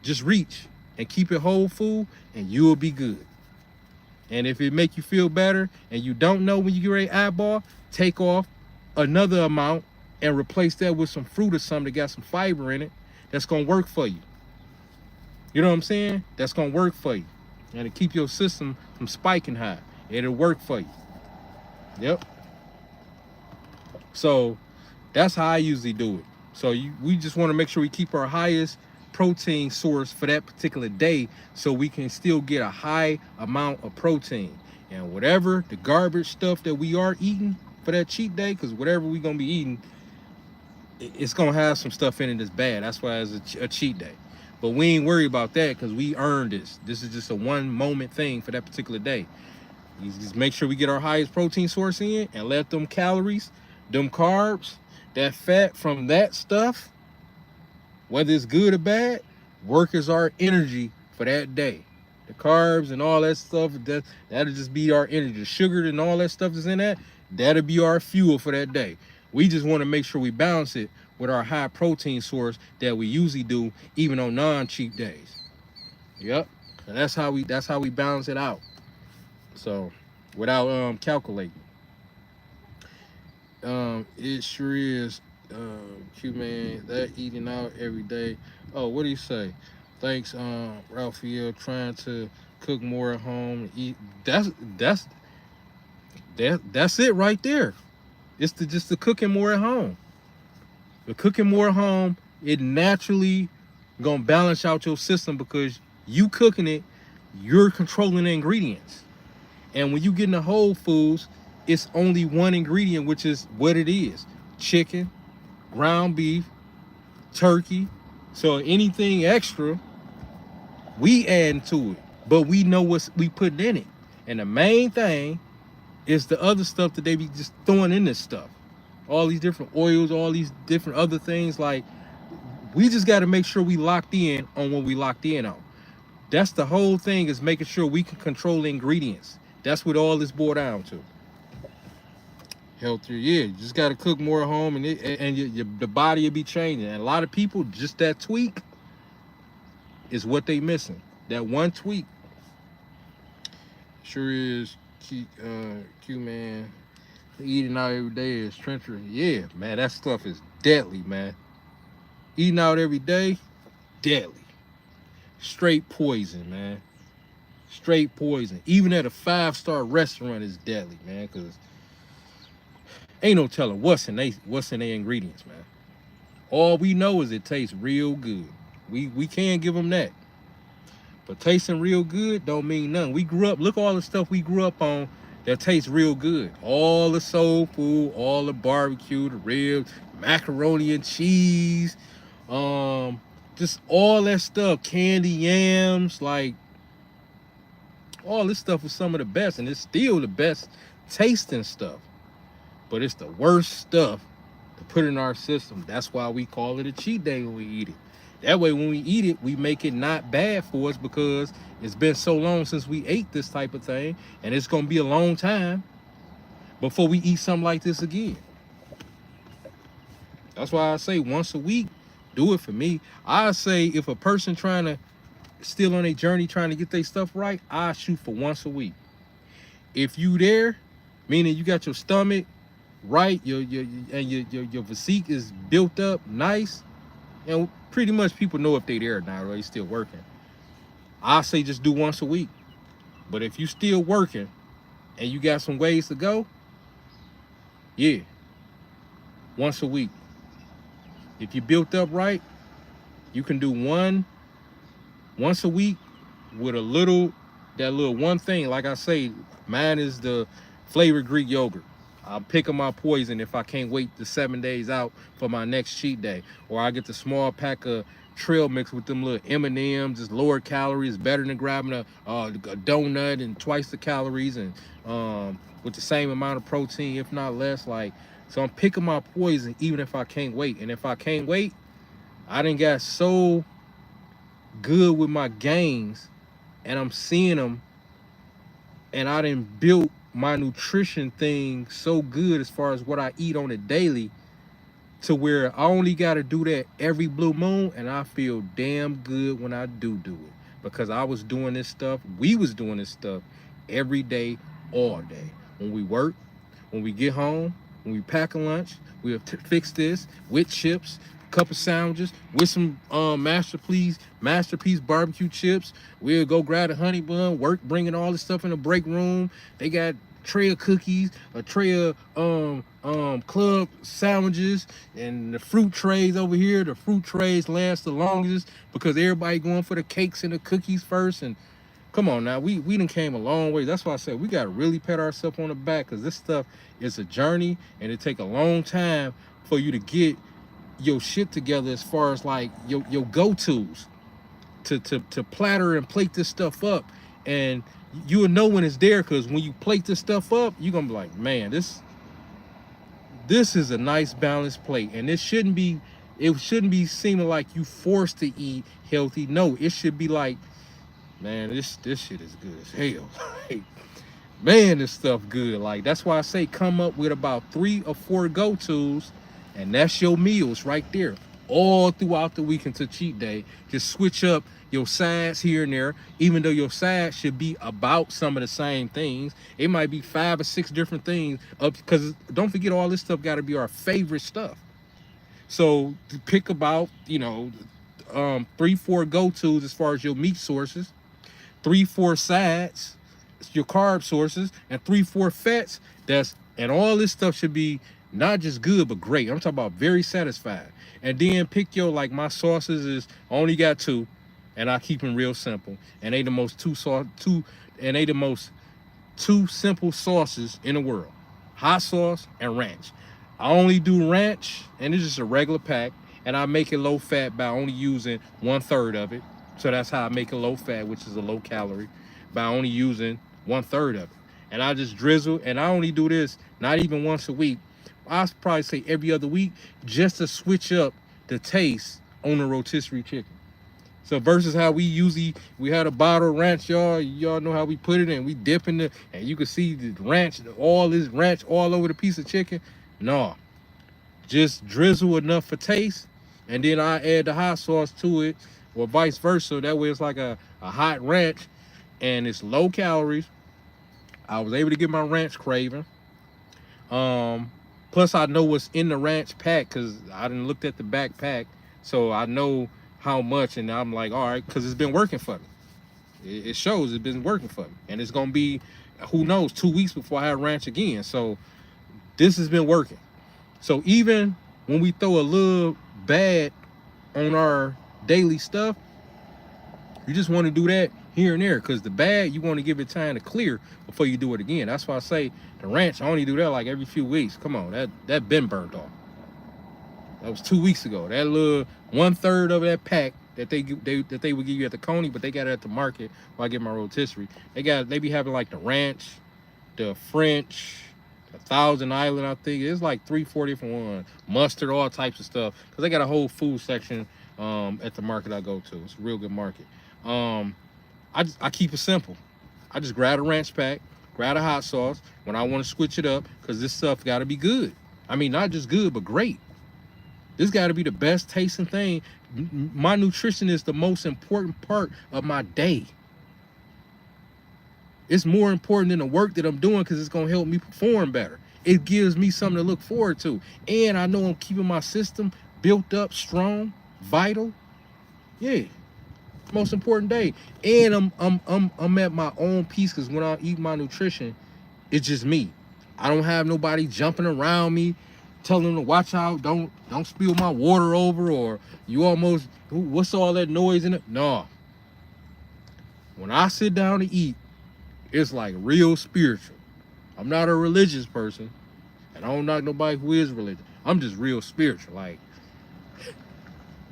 just reach and keep it whole food and you will be good. And if it make you feel better and you don't know when you get ready to eyeball, take off another amount and replace that with some fruit or something that got some fiber in it. That's gonna work for you. You know what I'm saying? That's gonna work for you. And to keep your system from spiking high. It'll work for you. Yep. So that's how I usually do it. So we just want to make sure we keep our highest protein source for that particular day, so we can still get a high amount of protein. And whatever the garbage stuff that we are eating for that cheat day, because whatever we're gonna be eating, it's gonna have some stuff in it that's bad. That's why it's a cheat day. But we ain't worried about that, because we earned this. This is just a 1 moment thing for that particular day. You just make sure we get our highest protein source in and let them calories, them carbs, that fat from that stuff, whether it's good or bad, work as our energy for that day. The carbs and all that stuff, that'll just be our energy. The sugar and all that stuff that's in that, that'll be our fuel for that day. We just want to make sure we balance it with our high protein source that we usually do, even on non-cheat days. Yep. And that's how we balance it out. So without calculating. It sure is, Q-Man, that eating out every day. Oh, what do you say? Thanks, Raphael, trying to cook more at home and eat. That's it right there. It's just the cooking more at home. The cooking more at home, it naturally gonna balance out your system, because you cooking it, you're controlling the ingredients. And when you get into Whole Foods, it's only one ingredient, which is what it is: chicken, ground beef, turkey. So anything extra, we add to it, but we know what we putting in it. And the main thing is the other stuff that they be just throwing in this stuff. All these different oils, all these different other things. Like, we just got to make sure we locked in on what we locked in on. That's the whole thing, is making sure we can control the ingredients. That's what all this boiled down to. Healthier, yeah. You just got to cook more at home, and the body will be changing. And a lot of people, just that tweak is what they missing. That one tweak. Sure is, Q-Man. Eating out every day is treacherous. Yeah, man, that stuff is deadly, man. Eating out every day, deadly. Straight poison, man. Straight poison. Even at a 5-star restaurant is deadly, man, because ain't no telling what's in their ingredients, man. All we know is it tastes real good. We can't give them that. But tasting real good don't mean nothing. We grew up, look all the stuff we grew up on that tastes real good. All the soul food, all the barbecue, the ribs, macaroni and cheese, just all that stuff, candy yams, like all this stuff was some of the best, and it's still the best tasting stuff. But it's the worst stuff to put in our system. That's why we call it a cheat day when we eat it. That way, when we eat it, we make it not bad for us because it's been so long since we ate this type of thing, and it's gonna be a long time before we eat something like this again. That's why I say once a week, do it for me. I say if a person trying to still on a journey trying to get their stuff right, I shoot for once a week. If you there, meaning you got your stomach right, your physique is built up nice, and pretty much people know if they there or not, or they still working. I say just do once a week. But if you still working and you got some ways to go, yeah, once a week. If you built up right, you can do once a week with that little one thing. Like I say, mine is the flavored Greek yogurt. I'm picking my poison if I can't wait the 7 days out for my next cheat day. Or I get the small pack of trail mix with them little M&Ms, just lower calories, better than grabbing a donut and twice the calories, and with the same amount of protein, if not less. Like, so I'm picking my poison even if I can't wait. And if I can't wait, I done got so good with my gains, and I'm seeing them, and I done built my nutrition thing so good as far as what I eat on a daily, to where I only got to do that every blue moon, and I feel damn good when I do it, because I was doing this stuff, we was doing this stuff every day, all day. When we work, when we get home, when we pack a lunch, we'll fix this with chips, couple sandwiches with some masterpiece barbecue chips. We'll go grab a honey bun, work bringing all this stuff in the break room. They got tray of cookies, a tray of club sandwiches, and the fruit trays over here. The fruit trays last the longest because everybody going for the cakes and the cookies first. And come on now, we done came a long way. That's why I said we gotta really pat ourselves on the back, because this stuff is a journey, and it take a long time for you to get your shit together as far as like your go-tos to platter and plate this stuff up. And you'll know when it's there, because when you plate this stuff up, you're gonna be like, man, this is a nice balanced plate. And it shouldn't be seeming like you forced to eat healthy. No, it should be like, man, this shit is good as hell. Like, man, this stuff good. Like, that's why I say come up with about 3 or 4 go-tos, and that's your meals right there, all throughout the week until cheat day. Just switch up your sides here and there, even though your sides should be about some of the same things. It might be 5 or 6 different things, because don't forget, all this stuff got to be our favorite stuff. So to pick about 3, 4 go-tos as far as your meat sources, 3, 4 sides, your carb sources, and 3, 4 fats. And all this stuff should be not just good, but great. I'm talking about very satisfied. And then pick your, like my sauces is, I only got 2, and I keep them real simple. And they the most two simple sauces in the world: hot sauce and ranch. I only do ranch, and it's just a regular pack, and I make it low fat by only using 1/3 of it. So that's how I make it low fat, which is a low calorie, by only using 1/3 of it. And I just drizzle, and I only do this not even once a week. I probably say every other week, just to switch up the taste on the rotisserie chicken. So versus how we had a bottle of ranch, y'all know how we put it in. We dip in the, and you can see the ranch, all this ranch all over the piece of chicken. No, just drizzle enough for taste, and then I add the hot sauce to it, or vice versa. That way it's like a hot ranch, and it's low calories. I was able to get my ranch craving. Plus I know what's in the ranch pack, because I done looked at the backpack, so I know how much, and I'm like, all right, because it's been working for me. It shows it's been working for me, and it's gonna be, who knows, 2 weeks before I have ranch again. So this has been working. So even when we throw a little bad on our daily stuff, you just want to do that here and there, because the bad, you want to give it time to clear before you do it again. That's why I say the ranch, I only do that like every few weeks. Come on, that been burnt off. That was 2 weeks ago. That little 1/3 of that pack that they would give you at the Coney, but they got it at the market where I get my rotisserie. They be having like the ranch, the French, Thousand Island, I think it's like 3-4 different ones. Mustard, all types of stuff. Cause they got a whole food section at the market I go to. It's a real good market. Um, I keep it simple. I just grab a ranch pack, grab a hot sauce when I want to switch it up, cause this stuff got to be good. I mean, not just good, but great. This got to be the best tasting thing. My nutrition is the most important part of my day. It's more important than the work that I'm doing because it's going to help me perform better. It gives me something to look forward to. And I know I'm keeping my system built up, strong, vital. Yeah. Most important day. And I'm at my own peace because when I eat my nutrition, it's just me. I don't have nobody jumping around me, telling them to watch out, don't spill my water over, or you almost, what's all that noise in it? No. When I sit down to eat, it's like real spiritual. I'm not a religious person, and I don't knock nobody who is religious. I'm just real spiritual. Like,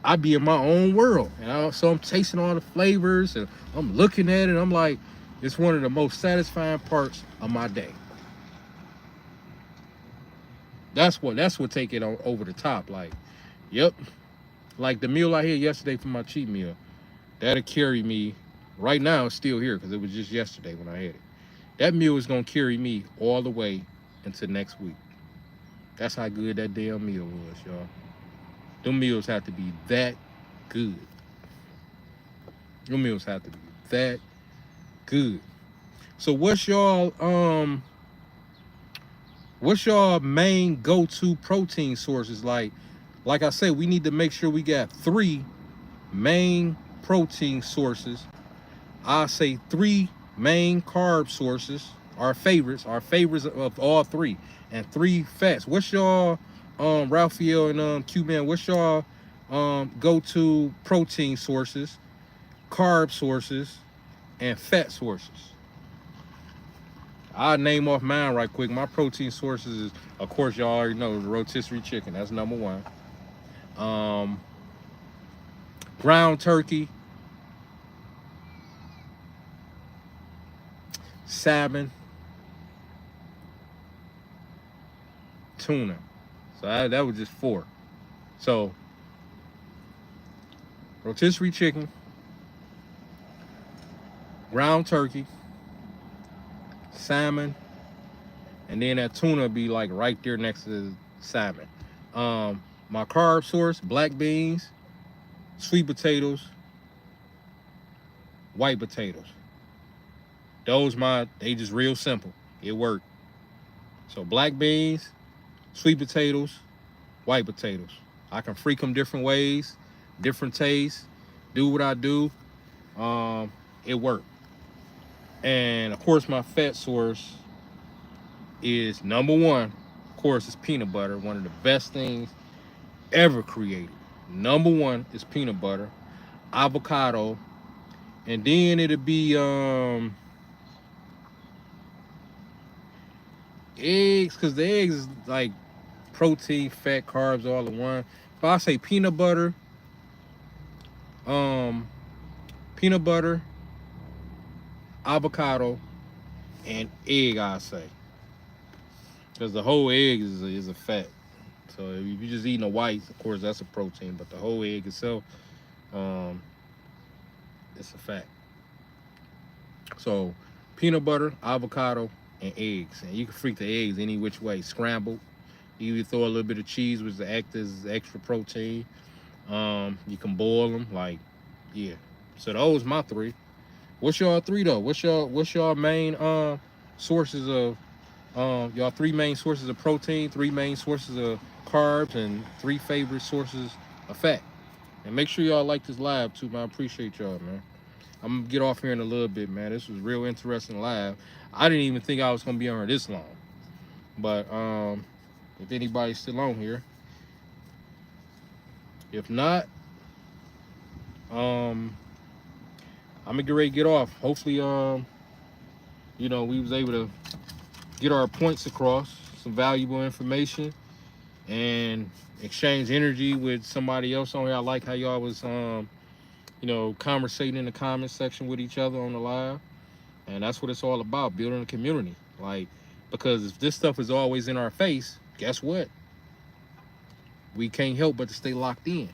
I be in my own world, and so I'm tasting all the flavors, and I'm looking at it, and I'm like, it's one of the most satisfying parts of my day. That's what take it over the top. Like, yep, like the meal I had yesterday for my cheat meal, that'll carry me. Right now, it's still here because it was just yesterday when I had it. That meal is gonna carry me all the way into next week. That's how good that damn meal was, y'all. Them meals have to be that good. Them meals have to be that good. So what's y'all main go-to protein sources? Like I said, we need to make sure we got 3 main protein sources. I say 3 main carb sources, our favorites of all 3, and 3 fats. What's y'all, Raphael and Q-Man, what's y'all go-to protein sources, carb sources, and fat sources? I'll name off mine right quick. My protein sources is, of course, y'all already know, the rotisserie chicken. That's number 1. Ground turkey, salmon, tuna. So that was just 4. So rotisserie chicken, ground turkey, salmon, and then that tuna be like right there next to the salmon. My carb source, black beans, sweet potatoes, white potatoes. They just real simple. It worked. So black beans, sweet potatoes, white potatoes. I can freak them different ways, different tastes, do what I do. It worked. And of course, my fat source is number 1. Of course, it's peanut butter. One of the best things ever created. Number 1 is peanut butter, avocado, and then it'll be eggs, because the eggs is like protein, fat, carbs all in one. If I say peanut butter, avocado, and egg, I say, because the whole egg is a fat. So if you're just eating the whites, of course that's a protein, but the whole egg itself, it's a fat. So peanut butter, avocado, and eggs, and you can freak the eggs any which way. Scrambled. You throw a little bit of cheese, which acts as extra protein. You can boil them, like, yeah. So those my 3. What's y'all 3 though? What's y'all main sources of y'all 3 main sources of protein, 3 main sources of carbs, and 3 favorite sources of fat? And make sure y'all like this live too, man. I appreciate y'all, man. I'm gonna get off here in a little bit, man. This was real interesting live. I didn't even think I was gonna be on here this long. But if anybody's still on here. If not, I'm gonna get ready to get off. Hopefully, we was able to get our points across, some valuable information, and exchange energy with somebody else on here. I like how y'all was conversating in the comment section with each other on the live. And that's what it's all about, building a community. Like, Because if this stuff is always in our face, guess what? We can't help but to stay locked in.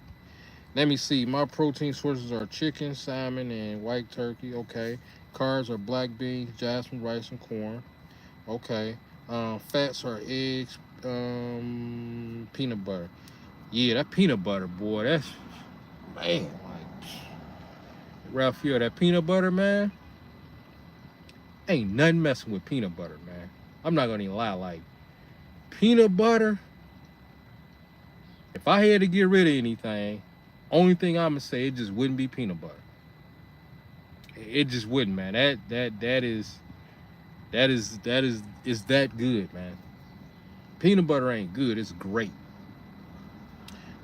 Let me see. My protein sources are chicken, salmon, and white turkey. Okay. Carbs are black beans, jasmine, rice, and corn. Okay. Fats are eggs, peanut butter. Yeah, that peanut butter, boy. That's man. Like Raphael, that peanut butter, man. Ain't nothing messing with peanut butter, man. I'm not gonna even lie. Like peanut butter. If I had to get rid of anything, only thing I'm gonna say it just wouldn't be peanut butter. It just wouldn't, man. That is that good, man. Peanut butter ain't good. It's great.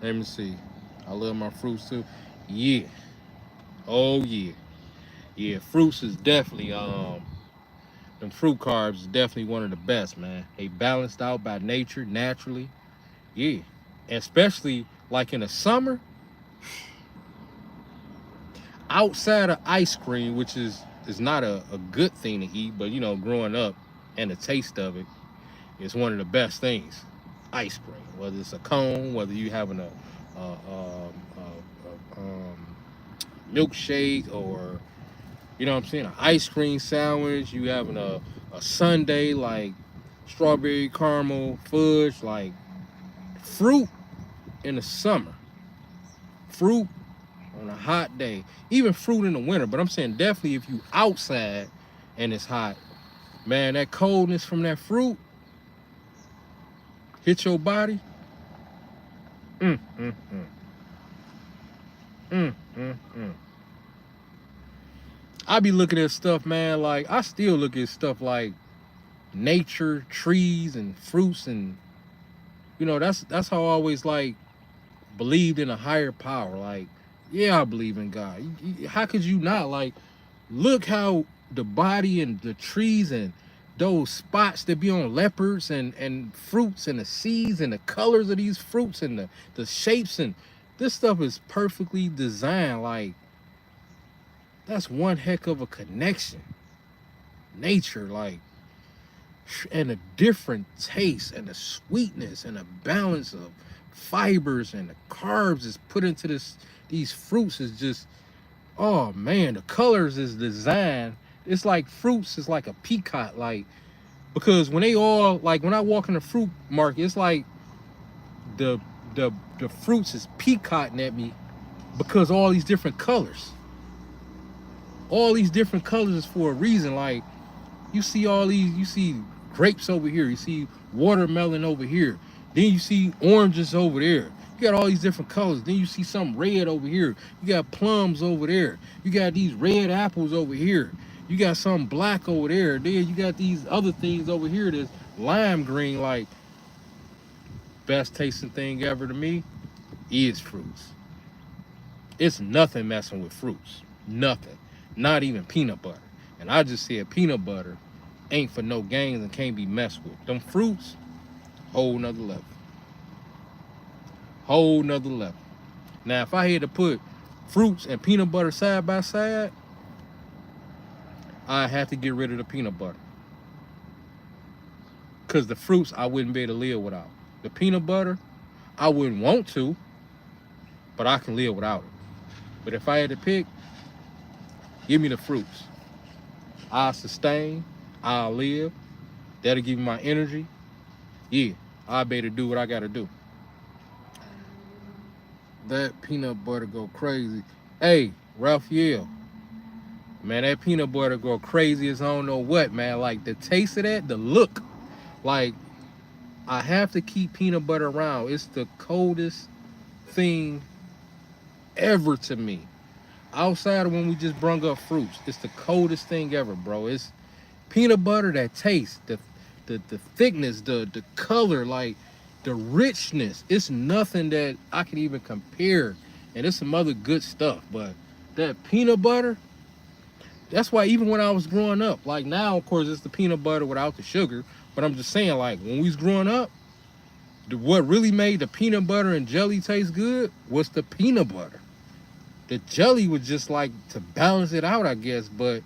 Let me see. I love my fruits too. Yeah. Oh yeah. Yeah. Fruits is definitely them fruit carbs is definitely one of the best, man. They balanced out by nature, naturally. Yeah. Especially like in the summer, outside of ice cream, which is not a good thing to eat, but you know, growing up and the taste of it is one of the best things. Ice cream, whether it's a cone, whether you having a milkshake, or you know what I'm saying, an ice cream sandwich, you having a sundae like strawberry caramel fudge, like fruit in the summer, fruit on a hot day, even fruit in the winter. But I'm saying definitely if you outside and it's hot, man, that coldness from that fruit hit your body. Mm, mm, mm. Mm, mm, mm. I be looking at stuff, man, like I still look at stuff like nature, trees and fruits, and you know, that's how I always like believed in a higher power. Like, yeah, I believe in God. How could you not? Like, look how the body and the trees and those spots that be on leopards and fruits and the seeds and the colors of these fruits and the shapes, and this stuff is perfectly designed. Like, that's one heck of a connection. Nature, like, and a different taste and the sweetness and the balance of fibers and the carbs is put into these fruits is just, oh man, the colors is designed. It's like fruits is like a peacock, like, because when they all, like when I walk in the fruit market, it's like the the fruits is peacocking at me, because all these different colors. All these different colors is for a reason. Like, you see all these, you see grapes over here, you see watermelon over here, then you see oranges over there. You got all these different colors. Then you see some red over here. You got plums over there. You got these red apples over here. You got some black over there. Then you got these other things over here that's lime green. Like, best tasting thing ever to me is fruits. It's nothing messing with fruits. Nothing. Not even peanut butter. And I just said peanut butter ain't for no games and can't be messed with. Them fruits, whole nother level. Whole nother level. Now, if I had to put fruits and peanut butter side by side, I have to get rid of the peanut butter. Because the fruits, I wouldn't be able to live without. The peanut butter, I wouldn't want to, but I can live without it. But if I had to pick, give me the fruits. I'll sustain, I'll live. That'll give me my energy. Yeah, I'll be able to do what I got to do. That peanut butter go crazy. Hey, Raphael, man, that peanut butter go crazy as I don't know what, man. Like, the taste of that, the look. Like, I have to keep peanut butter around. It's the coldest thing ever to me. Outside of when we just brung up fruits, it's the coldest thing ever, bro. It's peanut butter, that taste, the thickness, the color, like the richness. It's nothing that I can even compare. And it's some other good stuff, but that peanut butter, that's why even when I was growing up, like now, of course, it's the peanut butter without the sugar. But I'm just saying, like, when we was growing up, what really made the peanut butter and jelly taste good was the peanut butter. The jelly was just like to balance it out, I guess, but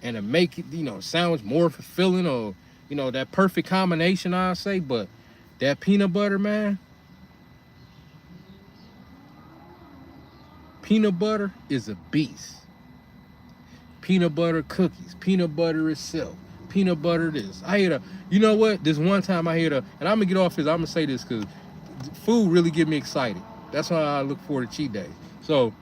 and to make it, you know, sandwich more fulfilling, or you know, that perfect combination, I say. But that peanut butter, man, peanut butter is a beast. Peanut butter cookies, peanut butter itself, peanut butter this. I hate a, you know what? This one time I hit a, and I'm gonna get off this. I'm gonna say this because food really get me excited. That's why I look forward to cheat days. So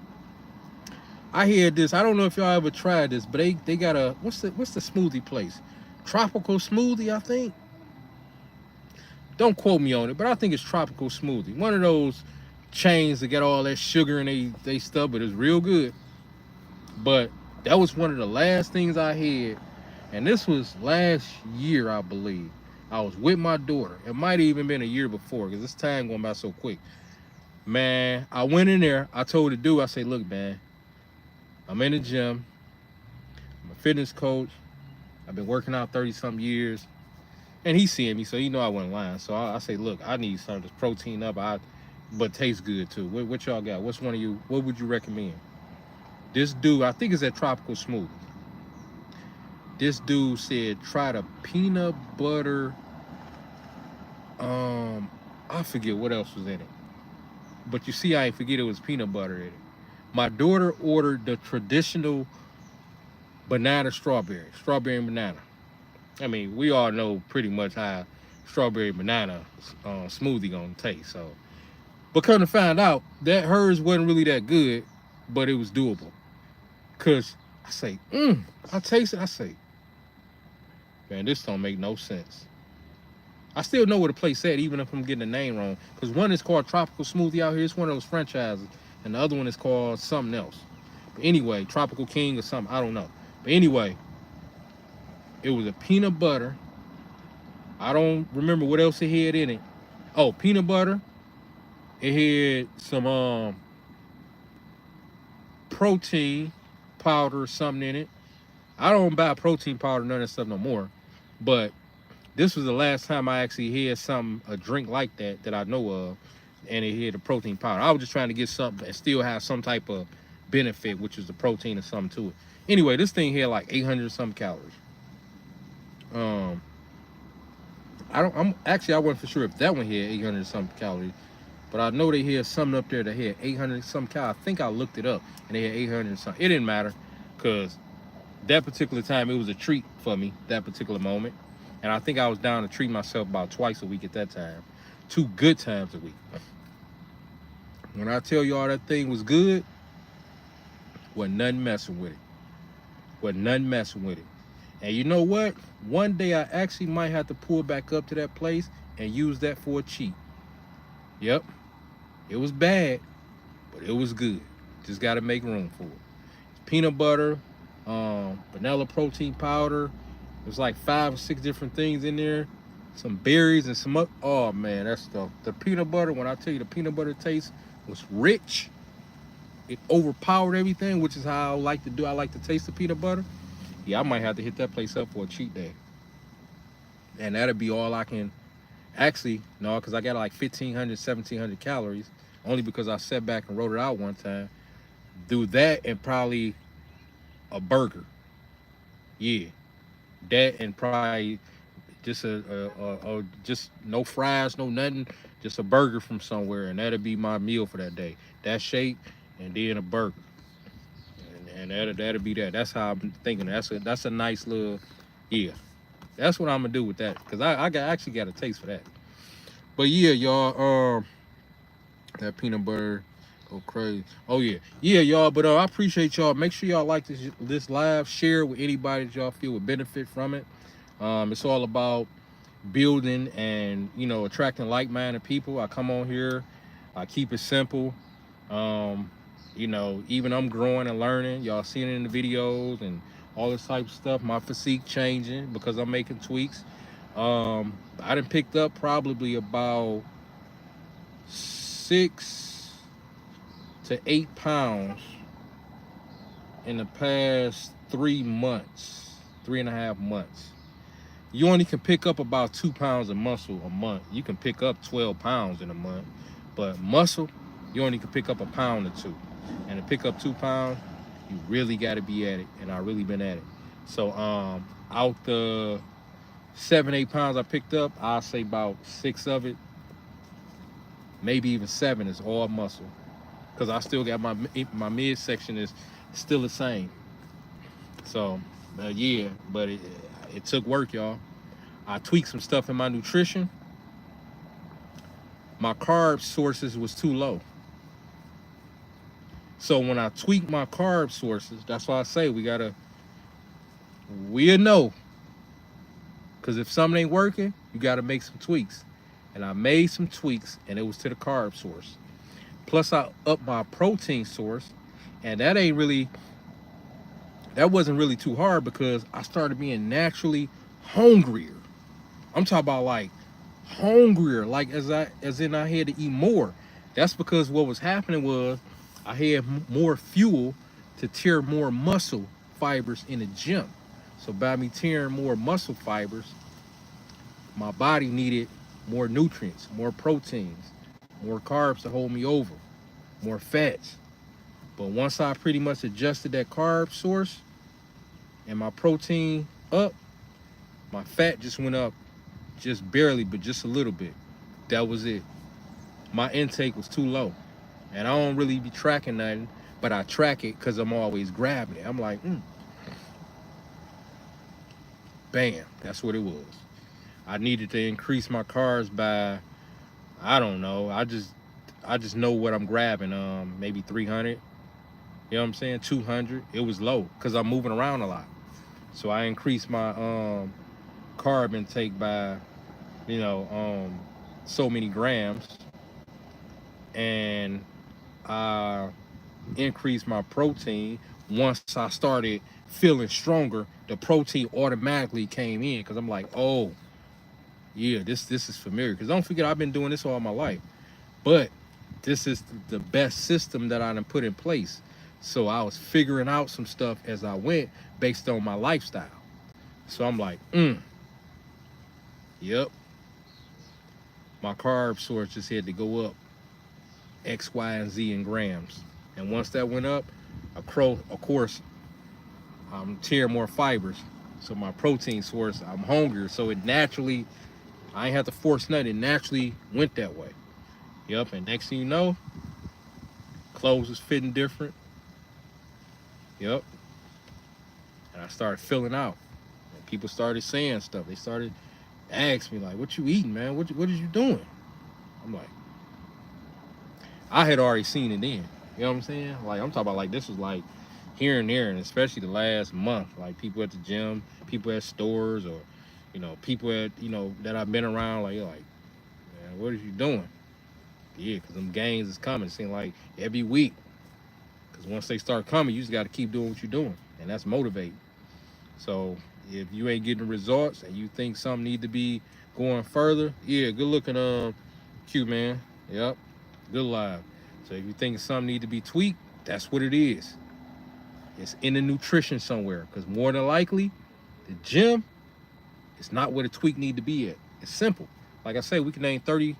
I hear this. I don't know if y'all ever tried this, but they got a, what's the smoothie place? Tropical Smoothie, I think. Don't quote me on it, but I think it's Tropical Smoothie. One of those chains that got all that sugar in they stuff, but it's real good. But that was one of the last things I had, and this was last year, I believe. I was with my daughter. It might have even been a year before, because this time going by so quick. Man, I went in there. I told the dude, I said, look, man, I'm in the gym. I'm a fitness coach. I've been working out 30-something years. And he's seeing me, so he know I wasn't lying. So I say, look, I need something that's protein up, but tastes good too. What y'all got? What's one of you? What would you recommend? This dude, I think it's at Tropical Smoothie. This dude said, try the peanut butter. I forget what else was in it. But you see, I ain't forget it was peanut butter in it. My daughter ordered the traditional banana strawberry and banana. I mean, we all know pretty much how strawberry banana smoothie gonna taste. So, but come to find out that hers wasn't really that good, but it was doable. Cause I say, I taste it. I say, man, this don't make no sense. I still know where the place at, even if I'm getting the name wrong. Cause one is called Tropical Smoothie out here. It's one of those franchises, and the other one is called something else. But anyway, Tropical King or something. I don't know. But anyway. It was a peanut butter. I don't remember what else it had in it. Oh, peanut butter. It had some protein powder or something in it. I don't buy protein powder, none of that stuff no more. But this was the last time I actually had a drink like that I know of, and it had a protein powder. I was just trying to get something and still have some type of benefit, which is the protein or something to it. Anyway, this thing had like 800 some calories. I wasn't for sure if that one had 800 something calories, but I know they had something up there that had 800 some calories. I think I looked it up and they had 800 something. It didn't matter because that particular time it was a treat for me, that particular moment. And I think I was down to treat myself about twice a week at that time. 2 good times a week. When I tell y'all that thing was good, wasn't nothing messing with it. And you know what? One day I actually might have to pull back up to that place and use that for a cheat. Yep. It was bad, but it was good. Just got to make room for it. Peanut butter, vanilla protein powder. There's like 5 or 6 different things in there. Some berries and some, oh man, that stuff. The peanut butter, when I tell you the peanut butter taste was rich, it overpowered everything, which is how I like to do. I like to taste the peanut butter. Yeah, I might have to hit that place up for a cheat day. And that'll be all I can, actually, no, because I got like 1,500, 1,700 calories, only because I sat back and wrote it out one time. Do that and probably a burger. Yeah, that and probably just just no fries, no nothing, just a burger from somewhere, and that'll be my meal for that day. That shake and then a burger. And that'll be that. That's how I'm thinking. That's a nice little, yeah. That's what I'm gonna do with that, because I actually got a taste for that. But yeah, y'all, that peanut butter go crazy. Oh yeah, y'all. But I appreciate y'all. Make sure y'all like this live. Share it with anybody that y'all feel would benefit from it. It's all about building and attracting like-minded people. I come on here, I keep it simple. Even I'm growing and learning. Y'all seeing it in the videos and all this type of stuff. My physique changing because I'm making tweaks. I done picked up probably about 6 to 8 pounds in the past 3 months, 3.5 months. You only can pick up about 2 pounds of muscle a month. You can pick up 12 pounds in a month, but muscle, you only can pick up 1 pound or 2. And to pick up 2 pounds, you really got to be at it, and I really been at it. So out the 7, 8 pounds I picked up, I'll say about 6 of it, maybe even 7 is all muscle. Cause I still got my midsection is still the same. So yeah, but it took work, y'all. I tweaked some stuff in my nutrition. My carb sources was too low. So when I tweak my carb sources, that's why I say we'll know. Cause if something ain't working, you gotta make some tweaks. And I made some tweaks and it was to the carb source. Plus I upped my protein source, and that wasn't really too hard because I started being naturally hungrier. I'm talking about like hungrier, like as in I had to eat more. That's because what was happening was I had more fuel to tear more muscle fibers in the gym. So by me tearing more muscle fibers, my body needed more nutrients, more proteins, more carbs to hold me over, more fats. But once I pretty much adjusted that carb source and my protein up, my fat just went up just barely, but just a little bit. That was it. My intake was too low. And I don't really be tracking nothing, but I track it because I'm always grabbing it. I'm like, bam, that's what it was. I needed to increase my carbs by, I don't know, I just know what I'm grabbing, maybe 300, you know what I'm saying, 200. It was low because I'm moving around a lot. So I increased my carb intake by, so many grams, and I increased my protein. Once I started feeling stronger, the protein automatically came in because I'm like, oh yeah, this is familiar. Because don't forget, I've been doing this all my life, but this is the best system that I done put in place. So I was figuring out some stuff as I went based on my lifestyle. So I'm like, yep, my carb source just had to go up X, Y, and Z in grams. And once that went up, of course, I'm tearing more fibers. So my protein source, I'm hungrier. So it naturally, I ain't have to force nothing. It naturally went that way. Yep, and next thing you know, clothes was fitting different. Yep. And I started filling out. And people started saying stuff. They started asking me like, what you eating, man? What is you doing? I'm like, I had already seen it then. You know what I'm saying? Like, I'm talking about like this was like here and there, and especially the last month. Like people at the gym, people at stores, or, people at, that I've been around, like, you're like, man, what are you doing? Yeah, because them gains is coming. It seems like every week. Because once they start coming, you just got to keep doing what you're doing. And that's motivating. So if you ain't getting results and you think something need to be going further, yeah, good looking Q, man. Yep, good live. So if you think something need to be tweaked, that's what it is. It's in the nutrition somewhere. Because more than likely, the gym is not where the tweak need to be at. It's simple. Like I say, we can name 30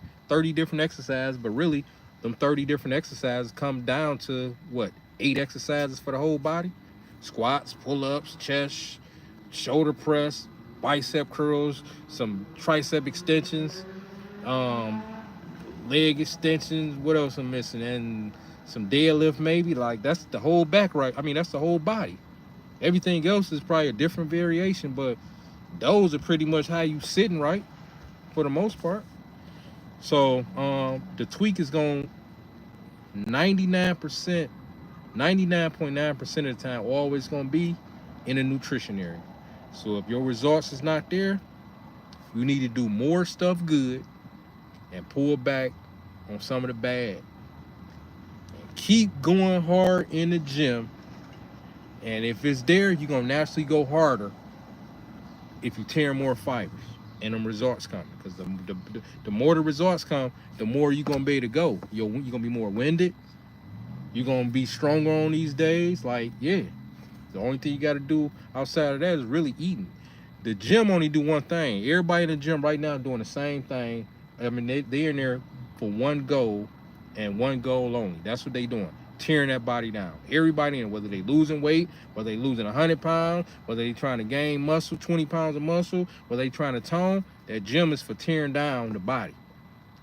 different exercises, but really, them 30 different exercises come down to what? 8 exercises for the whole body? Squats, pull-ups, chest, shoulder press, bicep curls, some tricep extensions, leg extensions. What else I'm missing? And some deadlift maybe. Like, that's the whole back, right? I mean, that's the whole body. Everything else is probably a different variation, but those are pretty much how you sitting, right? For the most part. So the tweak is going 99%, 99.9% of the time always going to be in the nutrition area. So if your results is not there, you need to do more stuff good and pull back on some of the bad. And keep going hard in the gym. And if it's there, you're going to naturally go harder if you tear more fibers and them results come. Because the more the results come, the more you're going to be able to go. You're going to be more winded. You're going to be stronger on these days. Like, yeah. The only thing you got to do outside of that is really eating. The gym only do one thing. Everybody in the gym right now doing the same thing. I mean, they're in there for one goal and one goal only. That's what they doing. tearing that body down. Everybody in, whether they losing weight, whether they losing 100 pounds, whether they trying to gain muscle, 20 pounds of muscle, whether they trying to tone, that gym is for tearing down the body.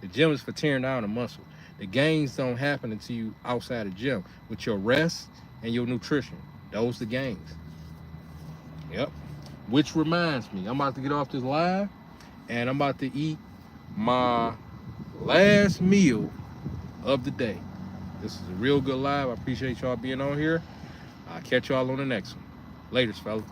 The gym is for tearing down the muscle. The gains don't happen until you outside the gym with your rest and your nutrition. Those the gains. Yep. Which reminds me, I'm about to get off this live and I'm about to eat my last meal of the day. This is a real good live. I appreciate y'all being on here. I'll catch y'all on the next one. Laters, fellas.